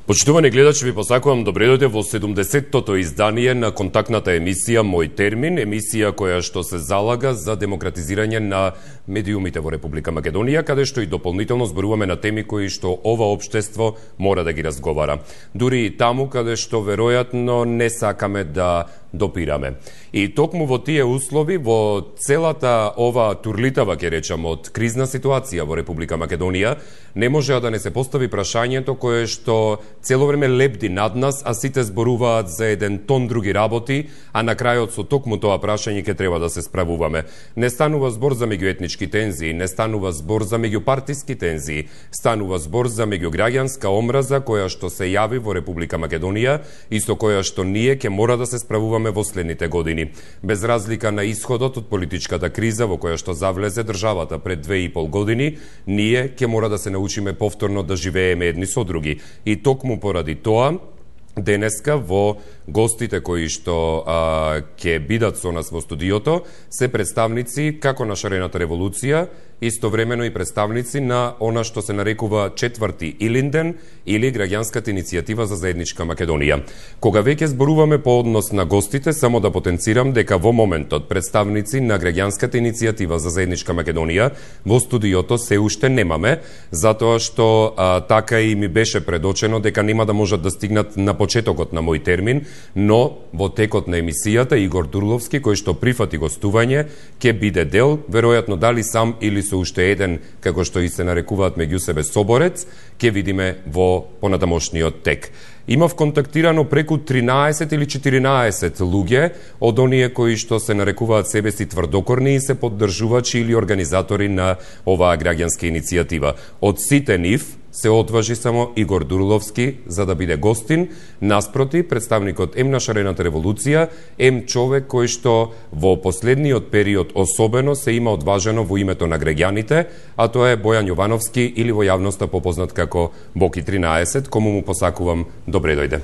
Почитувани гледачи, ви посакувам добре дојде во 70-тото издание на контактната емисија Мој термин, емисија која што се залага за демократизирање на медиумите во Република Македонија, каде што и дополнително зборуваме на теми кои што ова општество мора да ги разговара. Дури и таму каде што веројатно не сакаме да допираме. И токму во тие услови, во целата ова турлитава, ќе речам, од кризна ситуација во Република Македонија, не може да не се постави прашањето кое што цело време лепди над нас, а сите зборуваат за еден тон други работи, а на крајот со токму тоа прашање ќе треба да се справуваме. Не станува збор за меѓуетнички тензии, не станува збор за меѓупартиски тензии, станува збор за меѓуграѓанска омраза која што се јави во Република Македонија и со која што ние ќе мора да се справуваме во следните години. Без разлика на исходот од политичката криза во која што завлезе државата пред 2,5 години, ние ќе мора да се научиме повторно да живееме едни со други. И токму поради тоа, денеска во гостите кои што ќе бидат со нас во студиото се представници како на шарената револуција, истовремено и представници на она што се нарекува четврти Илинден или граѓанската иницијатива за заедничка Македонија. Кога веќе зборуваме по однос на гостите, само да потенцирам дека во моментот представници на граѓанската иницијатива за заедничка Македонија во студиото се уште немаме, затоа што така и ми беше предочено дека нема да можат да стигнат на почетокот на мој термин, но во текот на емисијата Игор Дурловски, кој што прифати гостување, ќе биде дел, веројатно дали сам или со уште еден, како што и се нарекуваат меѓу себе соборец, ќе видиме во понатамошниот тек. Имав контактирано преку 13 или 14 луѓе од оние кои што се нарекуваат себе си тврдокорни и се поддржувачи или организатори на оваа граѓанска иницијатива. Од сите нив се одважи само Игор Дурловски за да биде гостин, наспроти представникот ем на шарената револуција, ем човек кој што во последниот период особено се има одважено во името на граѓаните, а тоа е Бојан Јовановски или во јавноста попознат како Боки 13, кому му посакувам добре дојде.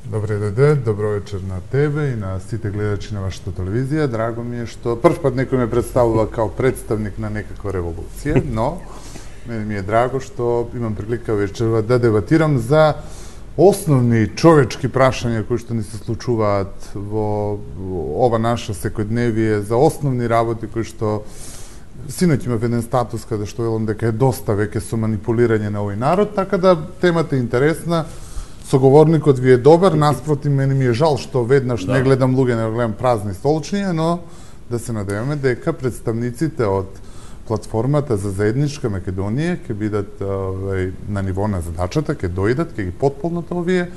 Добре дојде, добро вечер на тебе и на сите гледачи на вашата телевизија. Драго ми е што прв пат некој ме представува као представник на некаква револуција, но мене ми е драго што имам прилика вечерва да дебатирам за основни човечки прашања кои што ни се случуваат во ова наша секојдневие, за основни работи кои што синоќ имав еден статус каде што велам дека е доста веќе со манипулирање на овој народ, така да темата е интересна. Соговорникот ви е добар, наспроти мене ми е жал што веднаш не гледам луѓе, не гледам празни столчиња, но да се надеваме дека представниците од платформата за заедничка Македонија ќе бидат на ниво на задачата, ќе дојдат, ќе ги потполнат овие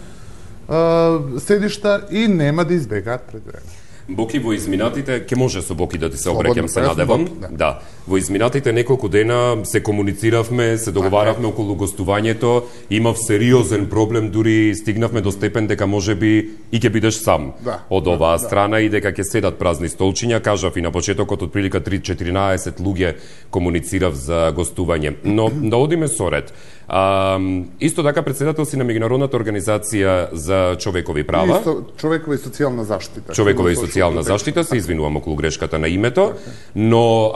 седишта и нема да избегаат пред време. Боки, во изминатите, ќе може со Боки да ти се обраќам, се надевам. Да. Во изминатите неколку дена се комунициравме, се договаравме околу гостувањето, имав сериозен проблем, дури стигнавме до степен дека можеби и ќе бидеш сам од оваа страна и дека ќе седат празни столчиња. Кажав и на почетокот од прилика 3-14 луѓе комуницирав за гостување. Но да одиме со ред. Исто така председател си на меѓународната организација за човекови права. Човекова и социјална заштита. Човекова и социјална заштита, се извинувам околу грешката на името, но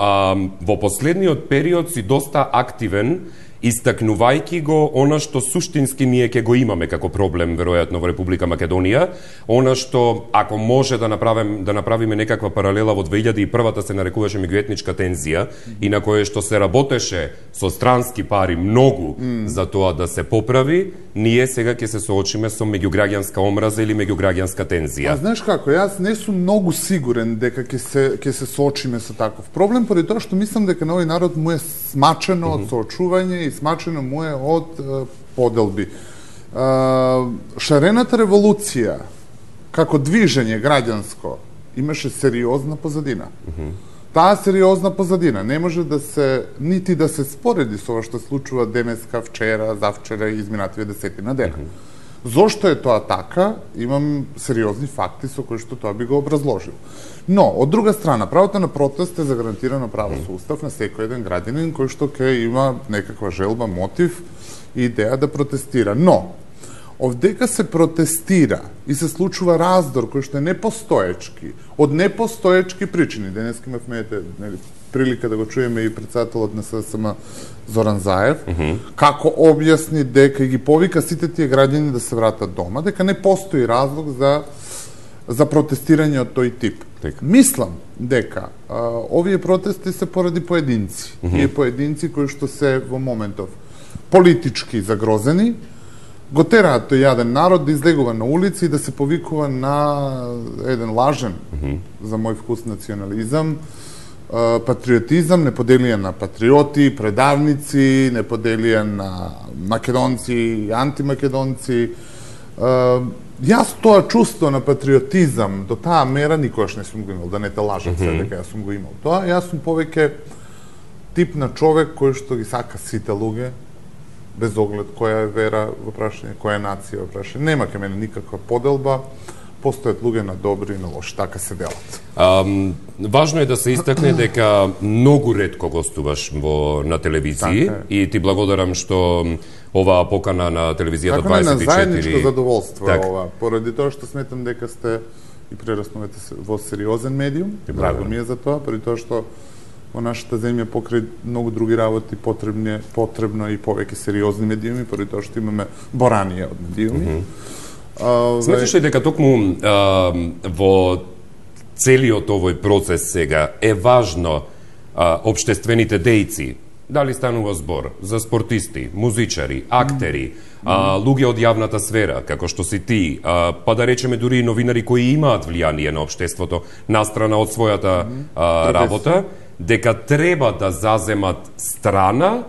во последниот период си доста активен, истакнувајќи го она што суштински ние ќе го имаме како проблем веројатно во Република Македонија, она што ако може да направиме некаква паралела во 2001-та се нарекуваше меѓуетничка тензија и на кое што се работеше со странски пари многу за тоа да се поправи, ние сега ќе се соочиме со меѓуграѓанска омраза или меѓуграѓанска тензија. А знаеш како, јас не сум многу сигурен дека ќе се соочиме со таков проблем, поради тоа што мислам дека на овој народ му е смачено од соочување и смачено му е од поделби. Шарената револуција како движење граѓанско имаше сериозна позадина. Таа сериозна позадина не може да се нити да се спореди со ова што се случува денеска, вчера, завчера и изминативе десетина дена. Зошто е тоа така? Имам сериозни факти со кои што тоа би го образложил. Но, од друга страна, правото на протест е загарантирано право со устав на секој еден граѓанин кој што ќе има некаква желба, мотив и идеја да протестира. Но, Овдека се протестира и се случува раздор кој што е непостоечки, од непостоечки причини. Денес имавме прилика да го чуеме и председателот на СДСМ Зоран Заев, како објасни дека ги повика сите тие граѓани да се вратат дома, дека не постои разлог за протестирање од тој тип. Мислам дека овие протести се поради поединци. Тие поединци кои што се во моментов политички загрозени, го тераат тој јаден народ да излегува на улици и да се повикува на еден лажен, за мој вкус, национализам, патриотизам, неподелија на патриоти, предавници, неподелија на македонци и антимакедонци. Јас тоа чувство на патриотизам до таа мера никогаш не сум го имал, да не те лажам се дека јас сум го имал. Тоа јас сум повеќе тип на човек кој што ги сака сите луѓе, без оглед која е вера во прашање, која е нација во прашање. Нема кај мене никаква поделба, постојат луѓе на добри и на лоши, така се делат. Важно е да се истакне дека многу ретко гостуваш на телевизии и ти благодарам што оваа покана на телевизијата 24. Така на заедничко задоволство ова, поради тоа што сметам дека сте и прераснувате во сериозен медиум, драго ми е за тоа, поради тоа што во нашата земја покрај многу други работи потребно и повеќе сериозни медиуми, поради тоа што имаме боранија од медиуми. Сметаш ли дека токму во целиот овој процес сега е важно општествените дејци, дали станува збор за спортисти, музичари, актери, луѓе од јавната сфера, како што си ти, па да речеме дури и новинари кои имаат влијание на општеството настрана од својата работа, дека треба да заземат страна,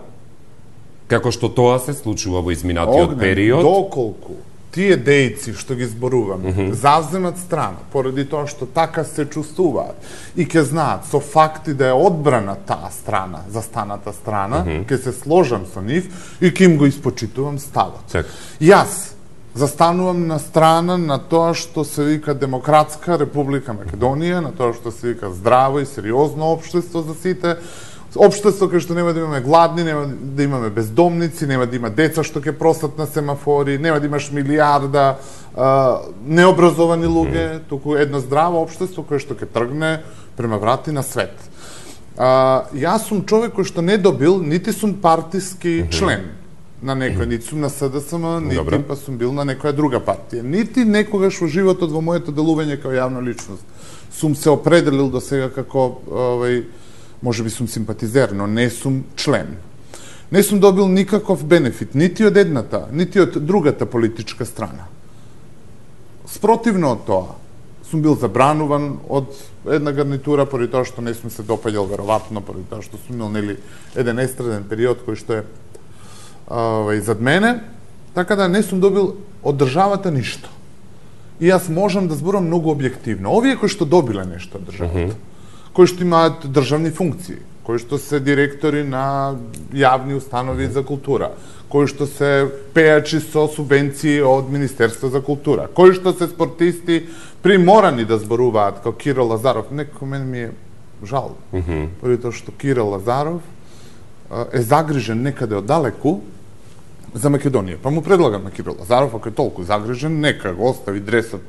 како што тоа се случува во изминатиот период. Доколку тие дејци што ги зборуваме, заземат страна, поради тоа што така се чувствуваат и ќе знаат со факти да е одбрана таа страна, застаната страна, ќе се сложам со нив и ќе им го испочитувам ставот. Јас застанувам на страна на тоа што се вика Демократска Република Македонија, на тоа што се вика здраво и сериозно општество за сите, општество кај што нема да имаме гладни, нема да имаме бездомници, нема да има деца што ќе просат на семафори, нема да имаш милијарда необразовани луѓе, туку едно здраво општество кое што ќе тргне према врати на свет. Јас сум човек кој што не добил, нити сум партиски член на некој, нити сум на СДСМ, нити па сум бил на некоја друга партија. Нити некогаш во животот во моето делување како јавна личност сум се определил до сега како може би сум симпатизер, но не сум член. Не сум добил никаков бенефит, нити од едната, нити од другата политичка страна. Спротивно од тоа, сум бил забрануван од една гарнитура, поради тоа што не сум се допаѓал, веројатно, поради тоа што сум имал еден естраден период кој што е зад мене, така да не сум добил од државата ништо. И јас можам да зборам многу објективно. Овие кои што добиле нешто од државата, кои што имаат државни функции, кои што се директори на јавни установи за култура, кои што се пејачи со субвенции од Министерство за култура, кои што се спортисти приморани да зборуваат како Кирил Лазаров. Некој мен ми е жал, поради тоа што Кирил Лазаров е загрижен некаде оддалеку за Македонија. Па му предлагам на Кирил Лазаров, ако е толку загрижен, нека го остави дресот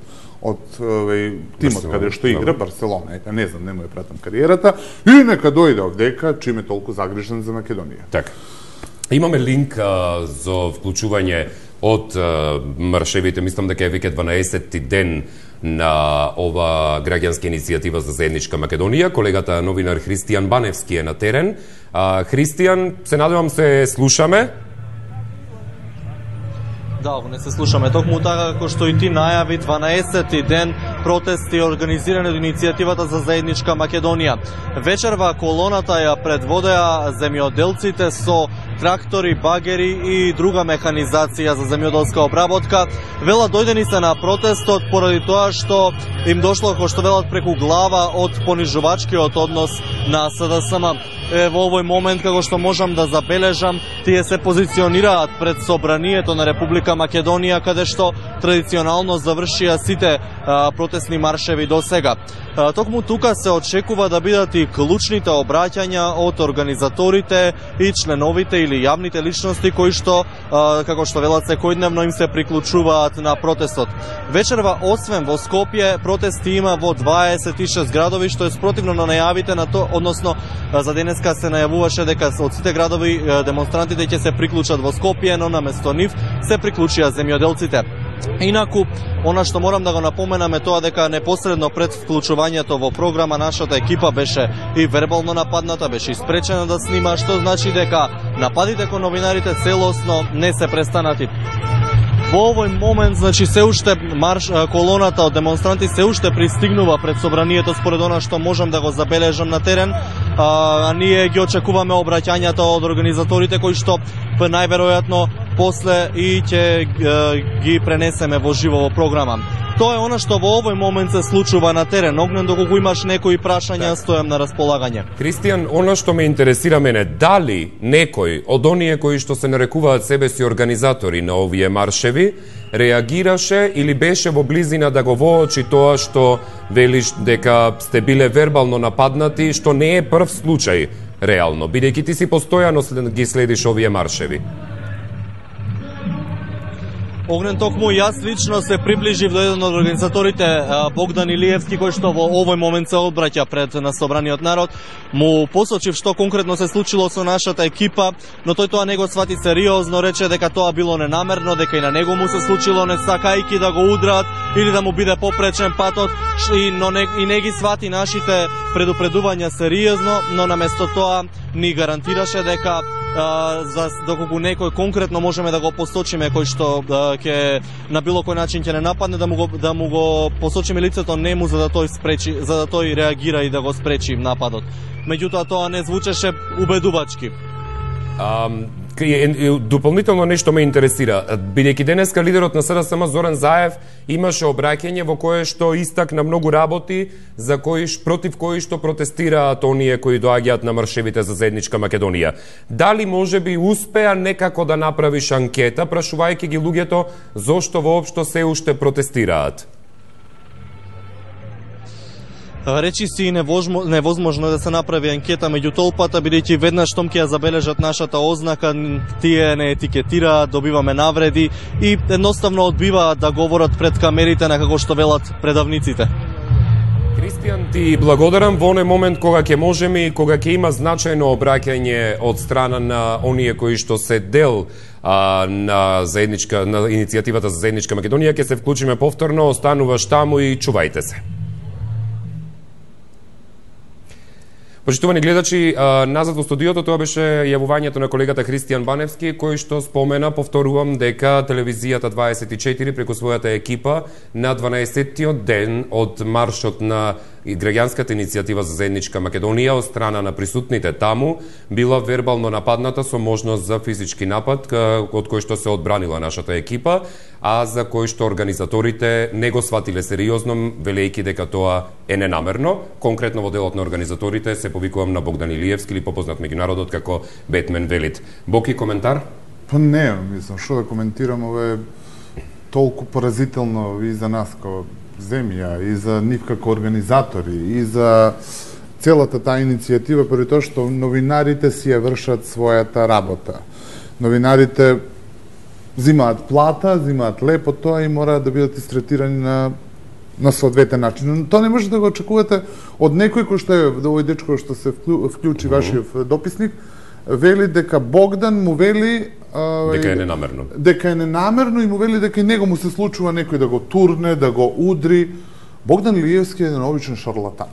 од тимот каде што игра, Барселона, не знам, не му е пратам кариерата, и нека дојде овдека, чим е толку загрижен за Македонија. Така. Имаме линк за вклучување од маршевите, мислам дека е веќе 12-ти ден на ова граѓанска иницијатива за заедничка Македонија. Колегата новинар Христијан Баневски е на терен. Христијан, се надевам се слушаме. Да, не се слушаме. Токму така како што и ти најави, 12-ти ден протести организирани од иницијативата за заедничка Македонија. Вечерва колоната ја предводеа земјоделците со трактори, багери и друга механизација за земјоделска обработка. Велат дојдени се на протестот поради тоа што им дошло, како што велат, преку глава од понижувачкиот однос на СДСМ. Во овој момент, како што можам да забележам, тие се позиционираат пред собранието на Република Македонија, каде што традиционално завршија сите протестни маршеви до сега. Токму тука се очекува да бидат и клучните обраќања од организаторите и членовите или јавните личности кои што, како што велат, секојдневно им се приклучуваат на протестот. Вечерва, освен во Скопје, протести има во 26 градови, што е спротивно на најавите на то, односно за денеска се најавуваше дека од сите градови демонстрантите ќе се приклучат во Скопје, но наместо нив се приклучија земјоделците. Инаку, она што морам да го напоменам е тоа дека непосредно пред вклучувањето во програма нашата екипа беше и вербално нападната, беше испречена да снима, што значи дека нападите кон новинарите целосно не се престанати. Во овој момент, значи, се уште колоната од демонстранти се уште пристигнува пред собранието според она што можам да го забележам на терен. Ние ги очекуваме обраќањата од организаторите кои што најверојатно после и ќе ги пренесеме во живо во програма. Тоа е она што во овој момент се случува на терен. Огнен, доколку имаш некои прашања, стојам на располагање. Кристијан, она што ме интересира мене, дали некој од оние кои што се нарекуваат себе си организатори на овие маршеви реагираше или беше во близина да го воочи тоа што велиш дека сте биле вербално нападнати, што не е прв случај реално, бидејќи ти си постојано ги следиш овие маршеви? Огнен, токму јас лично се приближив до еден од организаторите, Богдан Илиевски, кој што во овој момент се обраќа пред на собраниот народ. Му посочив што конкретно се случило со нашата екипа, но тој тоа не го свати сериозно, рече дека тоа било ненамерно, дека и на него му се случило не сакајки да го удраат или да му биде попречен патот, и не ги свати нашите предупредувања сериозно, но наместо тоа ни гарантираше дека доколку некој конкретно можеме да го посочиме кој што ќе на било кој начин ќе не нападне, да му го посочиме лицето нему за да тој реагира и да го спречи нападот. Меѓутоа тоа не звучеше убедувачки. Дополнително нешто ме интересира, бидејќи денеска лидерот на СДСМ Зоран Заев имаше обраќање во кое што истакна многу работи за против кои што протестираат оние кои доаѓаат на маршевите за заедничка Македонија. Дали можеби успеа некако да направиш анкета, прашувајќи ги луѓето зошто воопшто се уште протестираат? Речи си невозможно да се направи анкета меѓу толпата, бидејќи веднаш штом ќе ја забележат нашата ознака, тие не етикетираат, добиваме навреди и едноставно одбиваат да говорат пред камерите на како што велат предавниците. Кристијан, ти благодарам во оној момент кога ќе можеме и кога ќе има значајно обраќање од страна на оние кои што се дел на иницијативата за заедничка Македонија, ќе се вклучиме повторно, остануваш таму и чувајте се. Почитувани гледачи, назад во студиото, тоа беше јавувањето на колегата Христијан Баневски, кој што спомена, повторувам, дека телевизијата 24 преку својата екипа на 12-тиот ден од маршот на граѓанската иницијатива за заедничка Македонија од страна на присутните таму била вербално нападната со можност за физички напад, од кој што се одбранила нашата екипа, а за кој што организаторите не го сватиле сериозно, велејќи дека тоа е ненамерно. Конкретно во делот на организаторите се повикувам на Богдан Илиевски, или попознат меѓу народот како Бетмен Велит. Боки, коментар? Па не, мислам, што да коментирам, ова е толку поразително и за нас како земја, и за нив како организатори, и за целата таа иницијатива, поради тоа што новинарите си ја вршат својата работа. Новинарите зимаат плата, зимаат лепо тоа и мораат да бидат истретирани на соодветен начин. Но тоа не може да го очекувате од некој кој што е овој дечко што се вклучи вашиот дописник, вели дека Богдан му вели дека е ненамерно. Дека е ненамерно и му вели дека и него му се случува некој да го турне, да го удри. Богдан Илиевски е еден обичен шарлатан.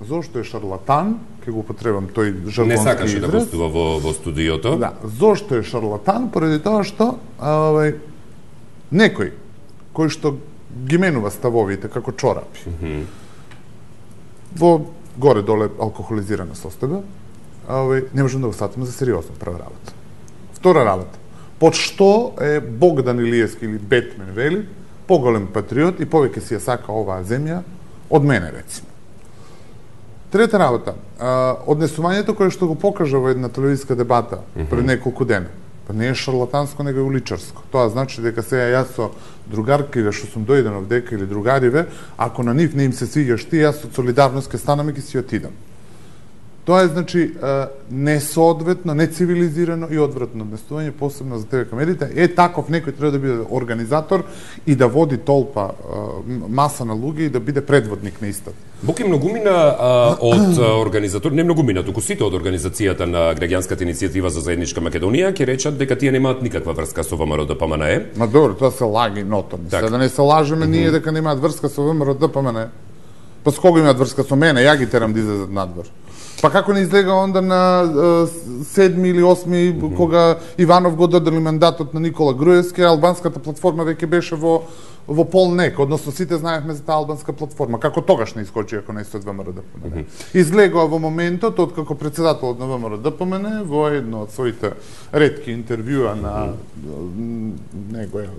Зошто е шарлатан? Ке го употребам тој жаргонски израз. Не сакаше да гостува во студиото. Да, зошто е шарлатан? Поради тоа што некој кој што ги менува ставовите како чорапи. Во горе-доле алкохолизирана состојба, не можем да го сватиме за сериозно, прва работа. Втора работа, под што е Богдан Илиевски или Бетмен Вели поголем патриот и повеќе си ја сака оваа земја од мене, рецимо. Трета работа, однесувањето кое што го покажа во една телевизиска дебата пред неколку дена, па не е шарлатанско, него е уличарско. Тоа значи дека сега јас со другаркиве што сум дојден овдека или другариве, ако на нив не им се свиѓаш ти, јас од солидарност ке станам и ќе си отидам. Тоа е, значи, несоодветно, нецивилизирано и одвратно однесување, посебно за ТВ камерите. Таков некој треба да биде организатор и да води толпа, маса на луѓе и да биде предводник на истата. Буки многумина од организатор, не многумина, туку сите од организацијата на граѓанската иницијатива за заедничка Македонија ќе речат дека тие немаат никаква врска со ВМРО-ДПМНЕ. Ма добро, тоа се лаги ноторно. Сега да не се лажеме ние дека немаат врска со ВМРО-ДПМНЕ. Па с кого имаат врска со мене? Ја ги терам да излезат надвор. Па како не излега онда на 7 или 8 кога Иванов го додели мандатот на Никола Груевски, албанската платформа веќе беше во полнек, односно сите знаевме за таа албанска платформа. Како тогаш не искочи ако не стои ВМРО-ДПМНЕ. Излегува во моментот откако председателот на ВМРО-ДПМНЕ во едно од своите ретки интервјуа на негоја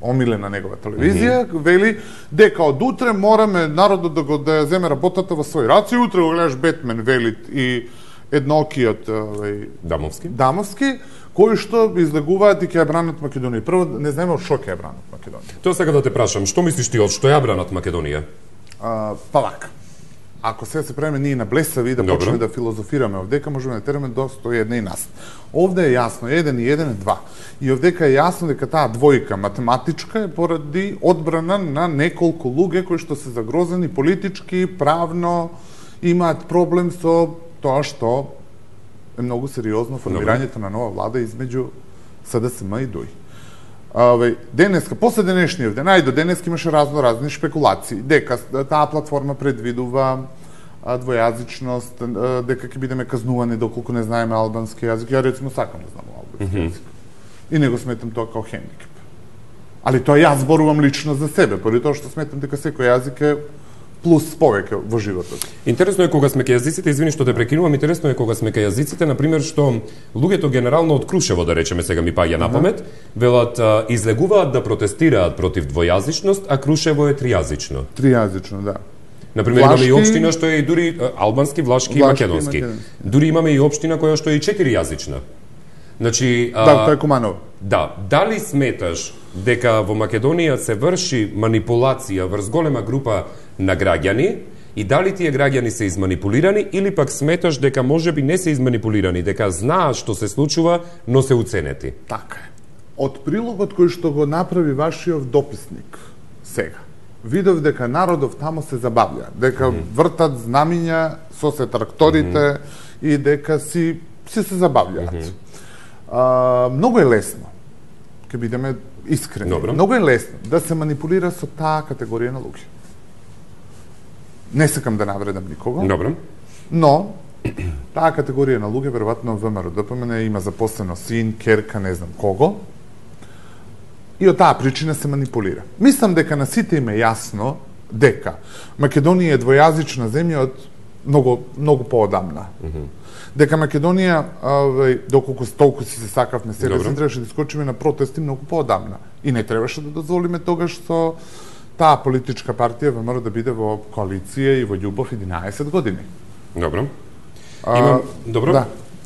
омилена негова телевизија, вели дека од утре мораме народот да ја земе работата во своји раци, утре го гледаш Бетмен, велит и едноокиот Дамовски, кои што излегуваат и ќе ја бранат Македонија. Прво, не знаеме од што ќе ја бранат Македонија. Тоа сега да те прашам, што мислиш ти од што ја бранат Македонија? Па вака. Ако сега се правиме ние на блесави и да почнеме да филозофираме овдека, можеме да тереме до 101 и нас. Овде е јасно, 1 и 1 е 2. И овдека е јасно дека таа двојка математичка е поради одбрана на неколку луѓе кои што се загрозени политички, правно, имаат проблем со тоа што е многу сериозно формирањето на нова влада измеѓу СДСМ и ДУИ. Денеска, после денешниот ден, до денеска имаше разни шпекулации, дека таа платформа предвидува двојазичност, дека ќе бидеме казнувани доколку не знаеме албански јазик. Ја рецимо сакам да знам албански јазик. И не го сметам тоа као хендикеп. Али тоа јас зборувам лично за себе, поради тоа што сметам дека секој јазик е плюс повеќе во животот. Интересно е кога сме кај јазиците, извини што те прекинувам, интересно е кога сме кај јазиците, например, што луѓето генерално од Крушево, да речеме, сега ми паѓа на памет, велат излегуваат да протестираат против двојазичност, а Крушево е тријазично. Тријазично, да. Например, имаме и општина што е и дури албански, влашки и македонски. Дури имаме и општина која што е и четиријазична. Значи, тоа е Куманово. Да, дали сметаш дека во Македонија се врши манипулација врз голема група на граѓани и дали тие граѓани се изманипулирани или пак сметаш дека можеби не се изманипулирани, дека знаат што се случува, но се уценети? Така е. Од прилогот кој што го направи вашиот дописник сега, видов дека народов тамо се забавлja, дека вртат знамиња со се тракторите и дека си се забавлjaат. Многу е лесно, ке бидеме искрени, многу е лесно да се манипулира со таа категорија на луѓе. Не сакам да навредам никого, но таа категорија на луѓе, веројатно ВМРО-ДПМНЕ има запослено син, керка, не знам кого, и од таа причина се манипулира. Мислам дека на сите им е јасно дека Македонија е двојазична земја од многу поодамна. Дека Македонија, доколку толку си се сакавме себе, се требаше да искочиме на протести многу поодамна. И не требаше да дозволиме тогаш со таа политичка партија ВМРО да биде во коалиција и во љубов 11 години. Добро.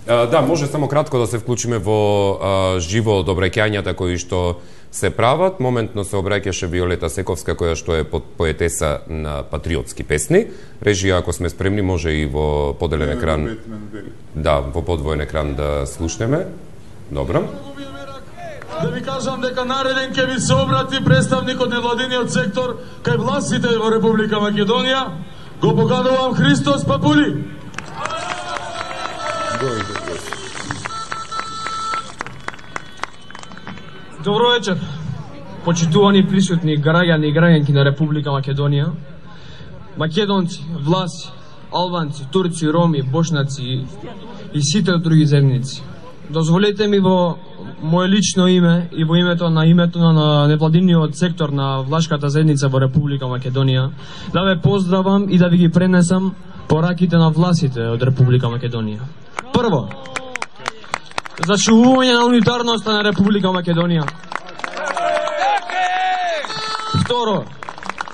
Да, може само кратко да се вклучиме во живо од обраќањата кои што се прават. Моментно се обраќаше Виолета Сековска, која што е поетеса на патриотски песни. Режија, ако сме спремни, може и во поделен екран. Да, во подвоен екран да слушнеме. Добро. Да ви кажам дека нареден ќе ви се обрати представник од невладиниот сектор кај властите во Република Македонија. Го поканувам Христос Папули. Добро вечер, почитувани присутни граѓани и граѓанки на Република Македонија, македонци, власи, албанци, турци, роми, бошнаци и сите други земјици. Дозволете ми во моје лично име и во името на невладиниот сектор на влашката заедница во Република Македонија да ве поздравам и да ви ги пренесам пораките на властите од Република Македонија. Прво, зачувување на унитарноста на Република Македонија. Второ,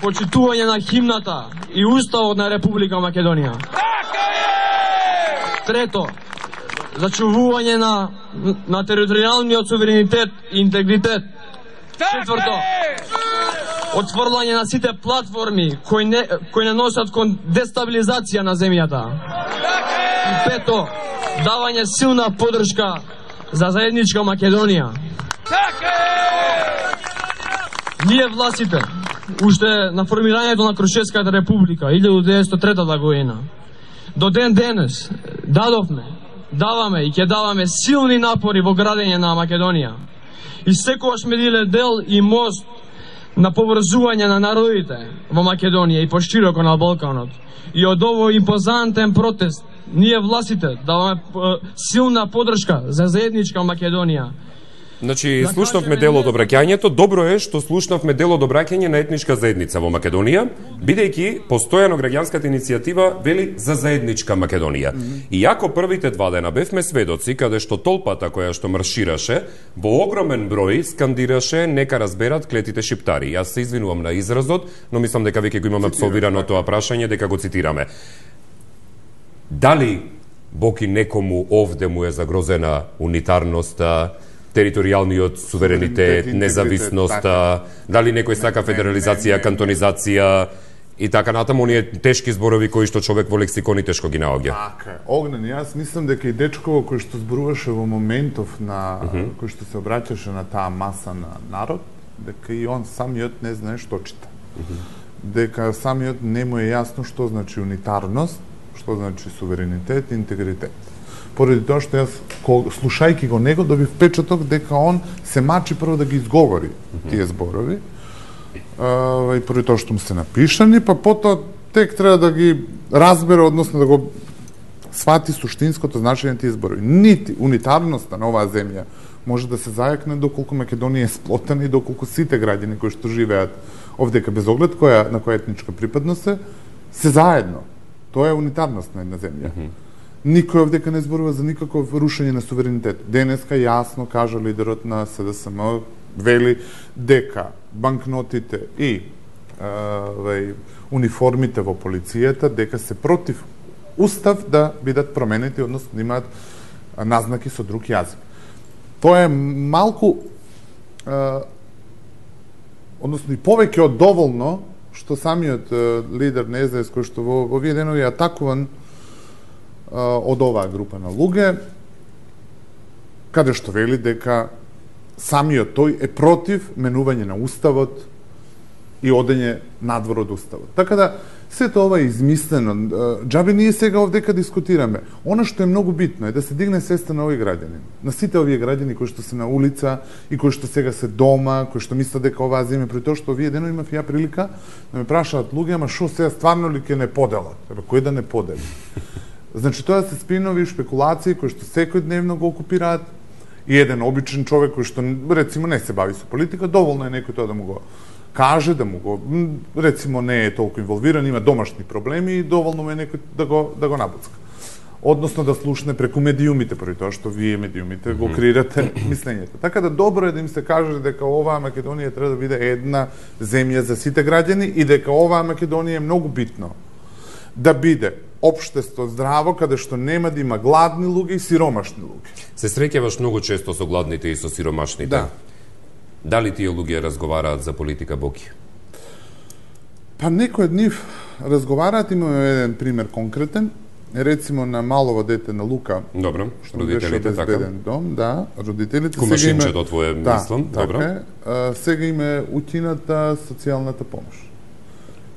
почитување на химната и уставот на Република Македонија. Трето, зачувување на територијалниот суверенитет и интегритет. Четврто, отфрлање на сите платформи кои не носат кон дестабилизација на земјата. И пето, давање силна поддршка за заедничка Македонија. Ние властите, уште на формирањето на Крушевската република 1903 година, до ден денес даваме и ќе даваме силни напори во градење на Македонија. И секогаш сме биле дел и мост на поврзување на народите во Македонија и пошироко на Балканот. И од овој импозантен протест ние властите даваме силна поддршка за заедничка Македонија. Значи, слушнавме дел од обраќањето. Добро е што слушнавме дел од обраќање на етничка заедница во Македонија, бидејќи постојано граѓанската иницијатива вели за заедничка Македонија. Иако првите 2 дена бевме сведоци каде што толпата која што маршираше во огромен број скандираше нека разберат клетите шиптари. Јас се извинувам на изразот, но мислам дека веќе го имаме апсолвирано тоа прашање, дека го цитираме. Дали Боки некому овде му е загрозена унитарноста, територијалниот суверенитет, независноста, дали некој сака федерализација, кантонизација и така натаму, оние тешки зборови кои што човек во лексикони тешко ги наоѓа. Така, Огнен, јас мислам дека и дечково кој што зборуваше во моментов на кој што се обраќаше на таа маса на народ, дека и он самиот не знае што чита. Дека самиот не му е јасно што значи унитарност, што значи суверенитет и интегритет. Поради тоа што јас, слушајќи го него, добив впечаток дека он се мачи прво да ги изговори тие зборови, и поради тоа што му се напишани, па потоа тек треба да ги разбере, односно да го свати суштинското значење на тие зборови. Нити унитарноста на оваа земја може да се зајакне доколку Македонија е сплотена и доколку сите граѓани кои што живеат овдека без оглед на која етничка припадност се заедно. Тоа е унитарност на една земја. Никој овдека не зборува за никаков рушење на суверенитет. Денеска јасно кажа лидерот на СДСМ, вели дека банкнотите и униформите во полицијата дека се против устав да бидат променети, односно да имаат назнаки со друг јазик. Тоа е малку односно и повеќе од доволно што самиот лидер на СДС кој што во овие денови е атакуван од оваа група на луѓе, каде што вели дека самиот тој е против менување на уставот и одење надвор од уставот. Така да, сето ова е измислено. Џабе ние сега овдека дискутираме. Она што е многу битно е да се дигне свеста на овој граѓани. На сите овие граѓани кои што се на улица и кои што сега се дома, кои што мислат дека оваа земја, при тоа што овие денови имав ја прилика да ме прашаат луѓе, ама шо сега стварно ли ќе не поделат? Кој да не подели? Значи, тоа се спинови и шпекулации кои што секојдневно го окупираат и еден обичен човек кој што, рецимо, не се бави со политика, доволно е некој тоа да му го каже, да му го, рецимо, не е толку инволвиран, има домашни проблеми и доволно му е некој да го набуцка. Односно да слушне преку медиумите, поради тоа што вие медиумите го креирате мислењето. Така да добро е да им се каже дека оваа Македонија треба да биде една земја за сите граѓани и дека оваа Македонија е многу битно да биде општество здраво, каде што нема да има гладни луѓе и сиромашни луѓе. Се среќаваш многу често со гладните и со сиромашните? Да. Дали тие луѓе разговараат за политика, Боки? Па некој од нив разговараат, имаме еден пример конкретен, рецимо на малово дете на Лука. Добро, родителите така. Безбеден дом, да, родителите Кумашинчето твое, да, мислам, добро. Така, сега им е укината социјалната помош.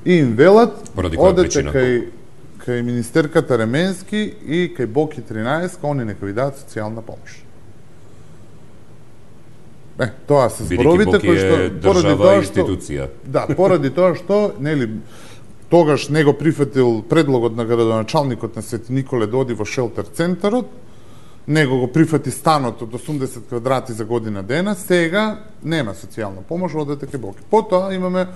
И им велат, одете кај министерката Ременски и кај Боки 13, они нека ви дадат социјална помош. Тоа се зборовите кои што поради тоа институција. Да, поради тоа што, нели, тогаш не го прифатил предлогот на градоначалникот на Свети Николе да оди во шелтер центарот, него го прифати станот од 80 квадрати за година дена, сега нема социјална помош, одете кај Боки. Потоа имаме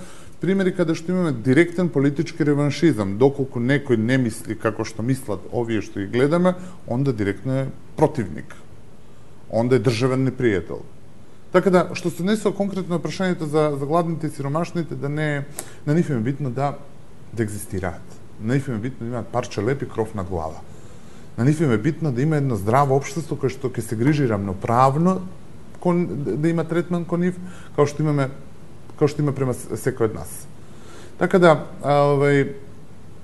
примери каде што имаме директен политички реваншизам. Доколку некој не мисли како што мислат овие што ги гледаме, онда директно е противник. Онда е државен непријател. Така да, што се однесува конкретно на прашањето за гладните и сиромашните, да не на нив е битно да екзистираат. На нив е битно да имаат парче леп и кров над глава. На нив им е битно да има едно здраво општество кое што ќе се грижи рамноправно да има третман кон нив, како што има према секој од нас. Така да,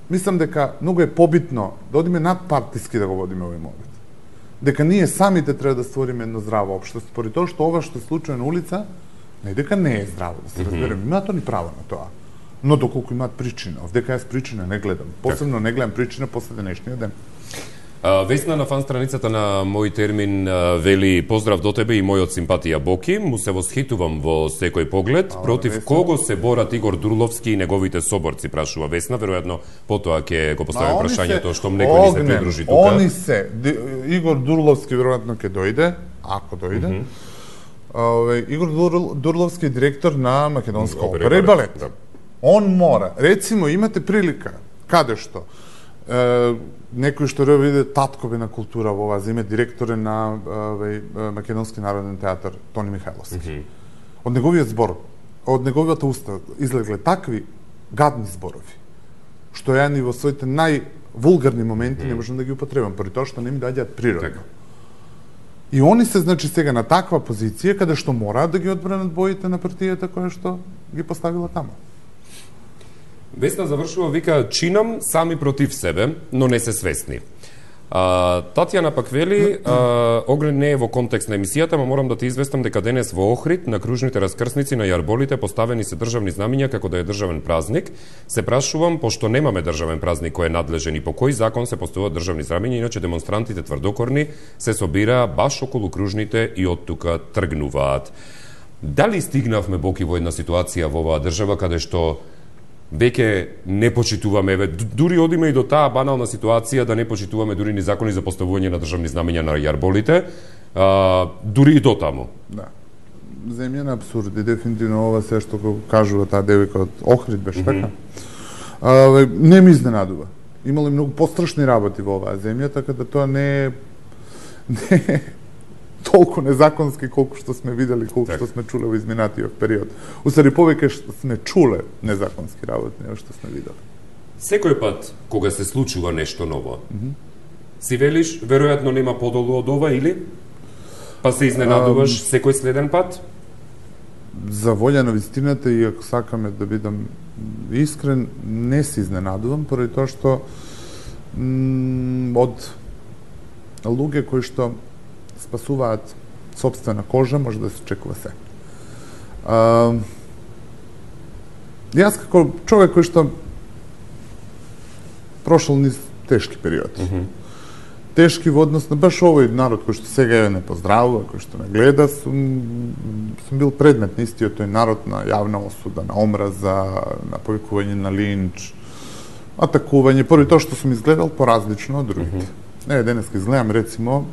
мислам дека многу е побитно да одиме надпартиски да го водиме овој момент. Дека ние самите треба да створиме едно здраво општество, поради тоа што ова што се случува на улица, не дека не е здраво, да се разбереме, имаат они право на тоа. Но доколку имаат причина, овдека јас причина не гледам. Посебно не гледам причина после денешниот ден. Весна на фан страницата на Мој термин вели: поздрав до тебе и мојот симпатија Боки, му се восхитувам во секој поглед. Против Весна, кого се борат Игор Дурловски и неговите соборци, прашува Весна. Веројатно потоа ќе го постави прашањето што некој ни се придружи тука. Они се Игор Дурловски веројатно ќе дојде, ако дојде. Игор Дурловски е директор на Македонска опера и балет. Да. Он мора, рецимо имате прилика каде што некој што види таткове на култура во оваа земја, директор е на Македонски народен театар Тони Михајловски. Од неговиот збор, од неговата уста излегле такви гадни зборови, што ја ни во своите највулгарни моменти не можам да ги употребам, поради тоа што не ми доаѓаат природно. И они се, значи, сега на таква позиција каде што мораат да ги одбранат боите на партијата која што ги поставила таму. Весна завршува, вика: чинам сами против себе, но не се свесни. Татјана пак вели: Огрен не е во контекст на емисијата, но морам да ти известам дека денес во Охрид на кружните раскрсници на јарболите поставени се државни знамиња како да е државен празник. Се прашувам, пошто немаме државен празник кој е надлежен и по кој закон се поставуваат државни знамиња, иначе демонстрантите тврдокорни се собираа баш околу кружните и од тука тргнуваат. Дали стигнавме, Боки, во една ситуација во оваа држава каде што веќе не почитуваме, дури одиме и до таа банална ситуација да не почитуваме дури ни закони за поставување на државни знамиња на јарболите, дури и до таму. Да. Земја на абсурди, дефинитивно ова се што го кажува таа девојка од Охрид беше така. Не ми изненадува. Имало и многу пострашни работи во оваа земја, така да тоа не е толку незаконски колку што сме видели, колку што сме чуле во изминатиот период. Усари повеќе што сме чуле незаконски работи, него што сме видели. Секој пат кога се случува нешто ново, си велиш, веројатно нема подолу од ова, или? Па се изненадуваш секој следен пат? За волја на вистината, и ако сакаме да бидам искрен, не се изненадувам, поради тоа што од луѓе кои што спасуваат сопствена кожа, може да се очекува се. Јас како човек кој што прошол низ тешки периоди. Тешки во однос на баш овој народ кој што сега ја не поздравува, кој што не гледа, сум бил предмет на истиот тој народ на јавна осуда, на омраза, на повикување на линч, атакување, поради тоа што сум изгледал поразлично од другите. Денес изгледам, рецимо,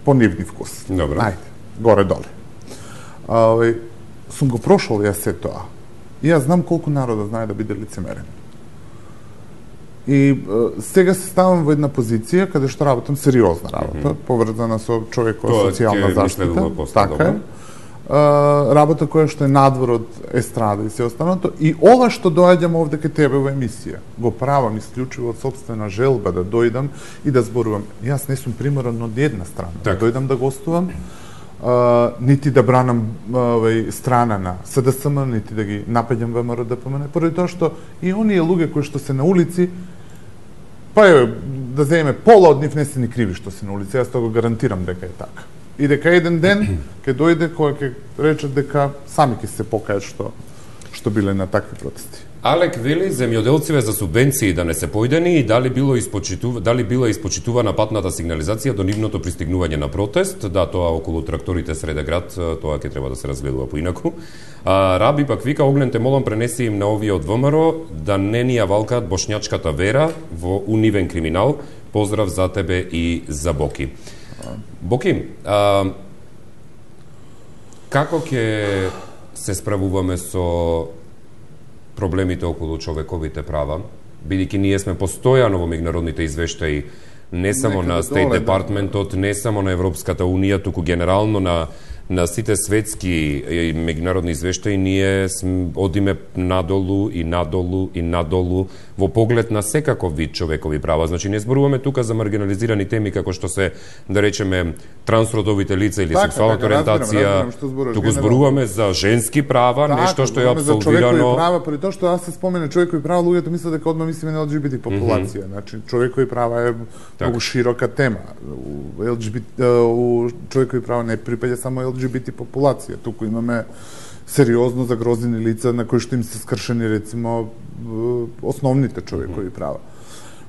по нивни вкус. Добро. Ајде, горе-доле. Сум го прошол јас се тоа. И јас знам колку народа знае да биде лицемерен. И сега се ставам во една позиција каде што работам сериозна работа, поврзана со човекова социјална заштита. Така е. Работа која што е надвор од естрада и се останато. И ова што доаѓам овде кај тебе во емисија, го правам исклучиво од собствена желба да дојдам и да зборувам. Јас не сум приморан од една страна. Да дојдам да гостувам, нити да бранам страна на СДСМ, нити да ги напаѓам ВМРО ДПМН, поради тоа што и оние луѓе кои што се на улици, па да земеме пола од нив не се ни криви што се на улици, јас тоа го гарантирам дека е така. И дека еден ден ќе дојде кој ќе речат дека сами ќе се покајат што биле на такви протести. Алек вели земјоделциве за субвенции да не се појдени и дали била испочитувана патната сигнализација до нивното пристигнување на протест. Да, тоа околу тракторите среде град, тоа ќе треба да се разгледува поинаку. Раби пак вика: Огнен, те молам, пренеси им на овие од ВМРО да не ни ја валкаат бошњачката вера во унивен криминал. Поздрав за тебе и за Боки. Боки, како ќе се справуваме со проблемите околу човековите права, бидејќи ние сме постојано во меѓународните извештаи, не само на Стейт Департментот, не само на Европската Унија, туку генерално на на сите светски и меѓународни извештаи ние одиме надолу и надолу и надолу во поглед на секаков вид човекови права. Значи не зборуваме тука за маргинализирани теми како што се, да речеме, трансродовите лица или сексуалната ориентација, туку зборуваме за женски права, нешто што е абсолвирано. Човекови права, при тоа што се спомене човекови права, луѓето мислат дека одма мислиме на ЛГБТ популација. Значи човекови права е многу широка тема. Човекови права не припаѓа само ЛГБТ популација. Туку имаме сериозно загрозени лица на кои што им се скршени, рецимо, основните човекови права.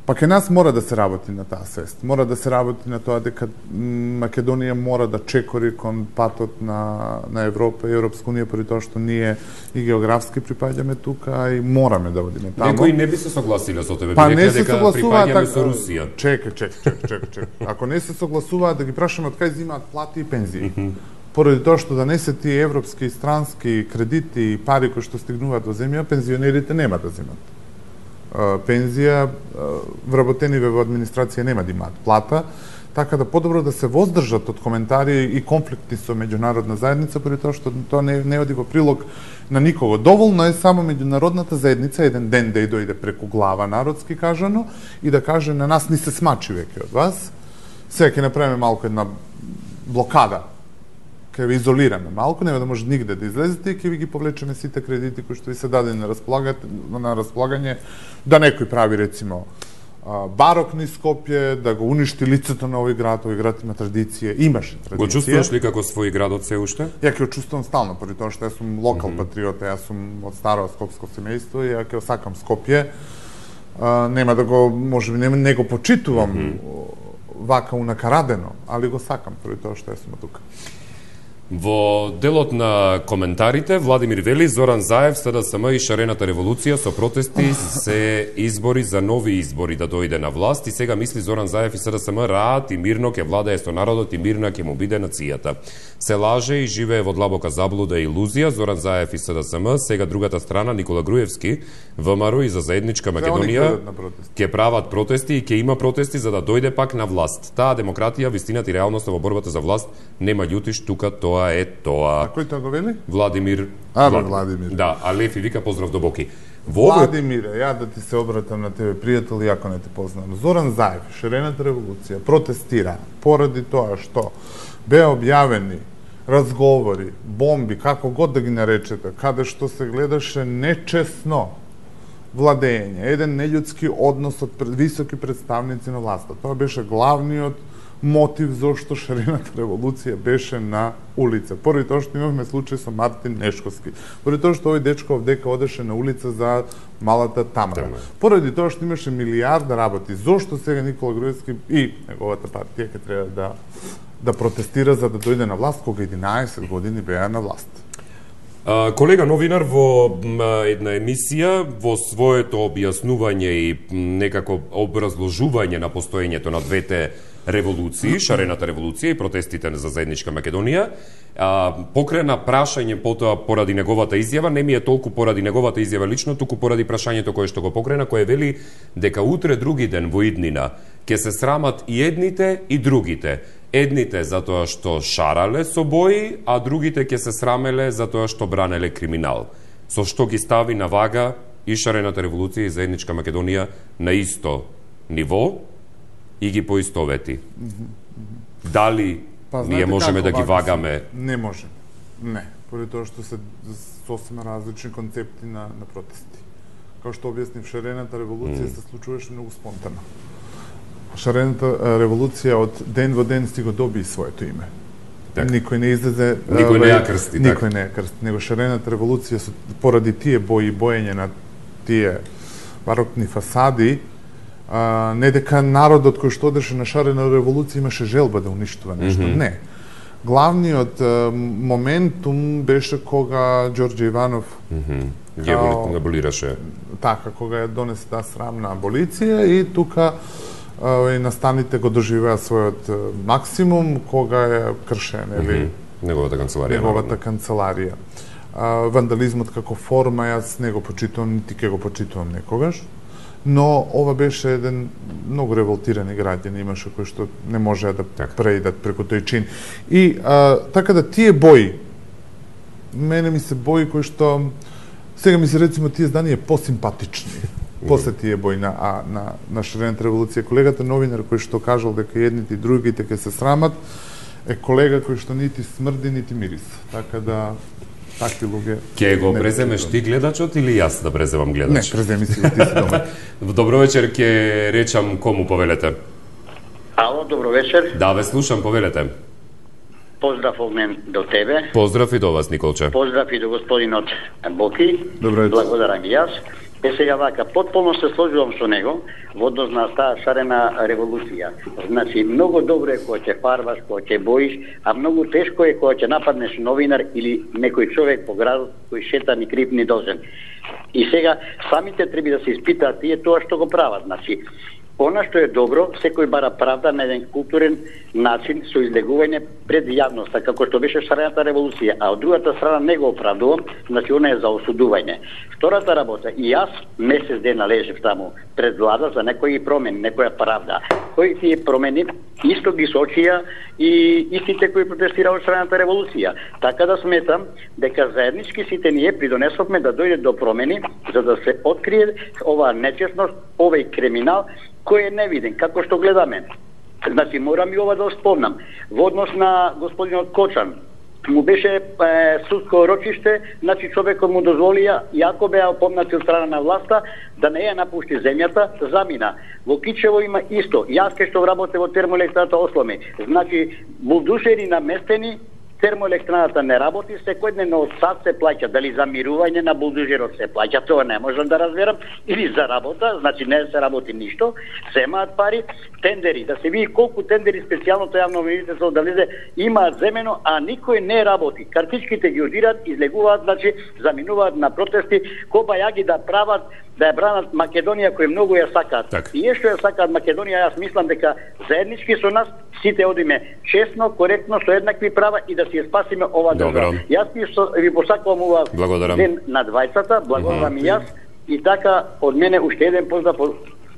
Па ке нас мора да се работи на таа свест. Мора да се работи на тоа дека Македонија мора да чекори кон патот на Европа и Европска унија, поради тоа што ние и географски припаѓаме тука и мораме да одиме таму. Некои не би се согласиле со тебе, па би рекла дека припаѓаме со Русија. Чекај. Ако не се согласуваат, да ги прашаме од кај земаат плати и пензии. Поради тоа што да не се тие европски и странски кредити и пари кои што стигнуваат во земја, пензионерите нема да земат пензија, вработениве во администрација нема да имаат плата, така да подобро да се воздржат од коментари и конфликти со меѓународна заедница, поради тоа што тоа не оди во прилог на никого. Доволно е само меѓународната заедница еден ден да дојде преку глава, народски кажано, и да каже на нас ни се смачи веќе од вас. Сега ќе направиме малку една блокада, ќе ви изолираме малку, нема да може нигде да излезете и ќе ви ги повлечеме сите кредити кои што ви се дадени на располагање, да некој прави, рецимо, барок низ Скопје, да го уништи лицето на овој град има традиција, имаше традиција. Го чувствуваш ли како свој градот се уште? Ја ќе го чувствувам стално, поради тоа што јас сум локал патриота, јас сум од старо скопско семејство и ја ќе осакам Скопје. Нема да го, можеби не го почитувам вака унакарадено, али го сакам, поради тоа што јас сум тука. Во делот на коментарите, Владимир вели, Зоран Заев, СДСМ и шарената револуција со протести се избори за нови избори да дојде на власт, и сега мисли Зоран Заев и СДСМ раат и мирно ќе владее со народот и мирна ќе му биде нацијата. Се лаже и живее во длабока заблуда и илузија. Зоран Заев и СДСМ, сега другата страна, Никола Груевски, ВМРО и за заедничка Македонија ќе прават протести и ќе има протести за да дојде пак на власт. Таа демократија, вистината и реалноста во борбата за власт нема љутиш, тука тоа е тоа. А кој тоа го вели? Владимир. Владимир. Да, а Лев и вика поздрав добоки. Владимире, ја да ти се обратам на тебе, пријател, иако не те познам. Зоран Заев, шарената револуција, протестира поради тоа што беа објавени разговори, бомби, како год да ги наречете, каде што се гледаше нечесно владење, еден нељудски однос од високи представници на власта. Тоа беше главниот мотив зошто шарената револуција беше на улица. Поради тоа што имавме случај со Мартин Нешковски. Поради тоа што овој дечко овдека одеше на улица за малата Тамара. Поради тоа што имаше милиарда работи. Зошто сега Никола Груевски и неговата партија ќе треба да протестира за да дојде на власт, кога 11 години беа на власт? Колега новинар во една емисија во своето објаснување и некако образложување на постоењето на двете револуции, шарената револуција и протестите за заедничка Македонија, покрена прашање потоа поради неговата изјава, не ми е толку поради неговата изјава лично, туку поради прашањето кое што го покрена, кое вели дека утре други ден во иднина ќе се срамат и едните и другите. Едните затоа што шарале со бои, а другите ќе се срамеле затоа што бранеле криминал. Со што ги стави на вага и шарената револуција и заедничка Македонија на исто ниво и ги поистовети. Дали ние можеме да ги вагаме? Не може. Не. Поради тоа што се сосема различни концепти на протести. Као што објаснив, шарената револуција се случуваше многу спонтано. Шарената револуција од ден во ден стига доби своето име. Никој не излезе... Никој не ја крсти. Никој не ја крсти. Него шарената револуција поради тие бои и боење на тие барокни фасади, не дека народот кој што одеше на шарена револуција имаше желба да уништува нешто. Не. Главниот моментум беше кога Ѓорѓе Иванов ги аболираше. Така, кога ја донесе таа срамна аболиција и тука и настаните го доживеа својот максимум кога е кршен, или неговата канцеларија. Вандализмот како форма, јас не го почитувам, нити ќе го почитувам некогаш, но ова беше еден многу револтирани граѓани имаше кои што не можеа да преидат преку тој чин. И така да тие бои, мене ми се бои кои што сега ми се рецимо тие изданија посимпатични. После тие бои на шарената револуција, колегата новинар кој што кажал дека едните и другите ќе се срамат, е колега кој што нити смрди, нити мирис. Така да такви луѓе. Ке го преземеш ти гледачот или јас да преземам гледач? Не, преземи си го ти си дома. Добро вечер, ке речам кому повелете. Ало, добро вечер. Да, ве слушам, повелете. Поздрав од мен до тебе. Поздрав и до вас, Николче. Поздрав и до господинот Боки. Добро вечер. Благодарам и јас. Сега вака, потполно се сложувам со него во однос на таа шарена револуција. Значи, многу добро е кога ќе фарбаш, кога ќе боиш, а многу тешко е кога ќе нападнеш новинар или некој човек по градот кој шета ни крив ни должен. И сега, самите треба да се испитаат тие тоа што го прават. Значи, она што е добро, секој бара правда на еден културен начин со излегување пред јавноста, како што беше шарената револуција, а од другата страна не го оправдувам, значи она е за осудување. Втората работа, и јас месец дена лежев таму пред влада за некои промени, некоја правда. Кои тие промени исто ги сочија и истите кои протестираа од шарената револуција. Така да сметам дека заеднички сите ние придонесовме да дојде до промени за да се открие оваа нечесност, овој криминал кој е невиден, како што гледаме. Значи, морам и ова да спомнам. Во однос на господинот Кочан, му беше судско рочиште, значи човекот му дозволија, иако беа опомнати од страна на власта, да не ја напушти земјата, замина. Во Кичево има исто. Јас ке што работе во термоелектраната Осломи. Значи, булдушери наместени, термоелектраната не работи, секојдневно од САД се плаќа, дали за мирување на булдужерот се плаќа, тоа не можам да разберам, или за работа, значи не се работи ништо, земаат пари, тендери, да се види колку тендери специјалното јавно обвинителство да влезе, имаат земено, а никој не работи. Картичките ги одираат, излегуваат, значи заминуваат на протести, кобајаги да прават, да ја бранат Македонија кој многу ја сакаат. Так. И што ја сакаат Македонија, јас мислам дека заеднички со нас сите одиме честно, коректно, со еднакви права и да си ја спасиме ова држава. Јас ви посакувам ова ден на двајцата, благодарам и јас, и така од мене уште еден поздрав.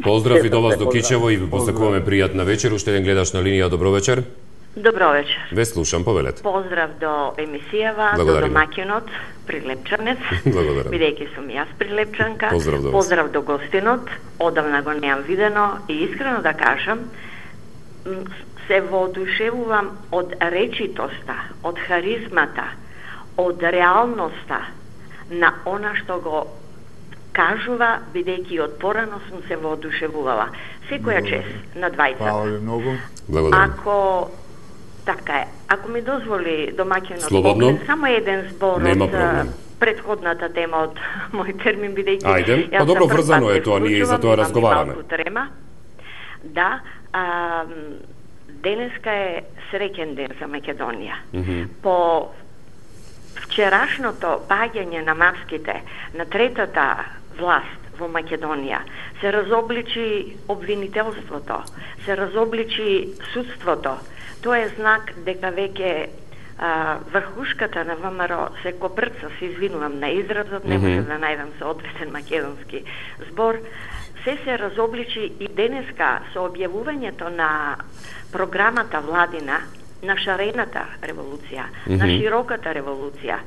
Поздрав и до вас до Кичево и ви посакуваме пријатна вечер. Уште еден гледаш на линија, добро вечер. Добро вечер. Ве слушам, повелете. Поздрав до емисијава, до домаќинот, прилепчанец, бидејќи сум јас прилепчанка. Поздрав до гостинот, одавна го неам видено и искрено да кажам, се воодушевувам од речитоста, од харизмата, од реалноста на она што го кажува, бидејќи од порано сум се воодушевувала. Секоја чест на двајцата. Хвала ви многу. Ако така е, ако ми дозволи домаќинот Богдан, само еден збор од предходната тема од мој термин, бидејќи ајде, па добро врзано е тоа, ние и за тоа разговараме. Да, денеска е среќен ден за Македонија. По вчерашното паѓање на маските на третата власт во Македонија се разобличи обвинителството, се разобличи судството. Тоа е знак дека веќе врхушката на ВМРО се копрца, се извинувам на изразот, не можам да најдам соодветен македонски збор, се разобличи и денеска со објавувањето на програмата владина на шарената револуција, на широката револуција.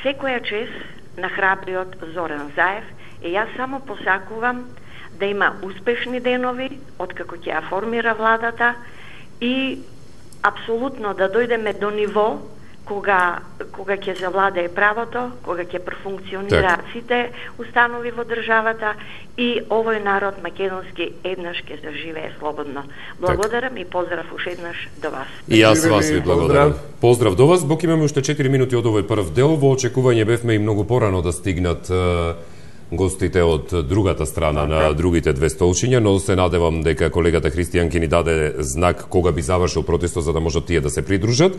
Секоја чест на храбриот Зоран Заев и јас само посакувам да има успешни денови откако ќе ја формира владата и апсолутно да дојдеме до ниво кога ќе завладее правото, кога ќе профункционираат сите установи во државата и овој народ македонски еднаш ќе заживее слободно. Благодарам и поздрав уште еднаш до вас. И јас вас ви благодарам. Поздрав до вас. Бок, имаме уште 4 минути од овој прв дел. Во очекување бевме и многу порано да стигнат гостите од другата страна на другите две столчиња, но се надевам дека колегата Христијан ќе ни даде знак кога би завршил протестот за да можат тие да се придружат.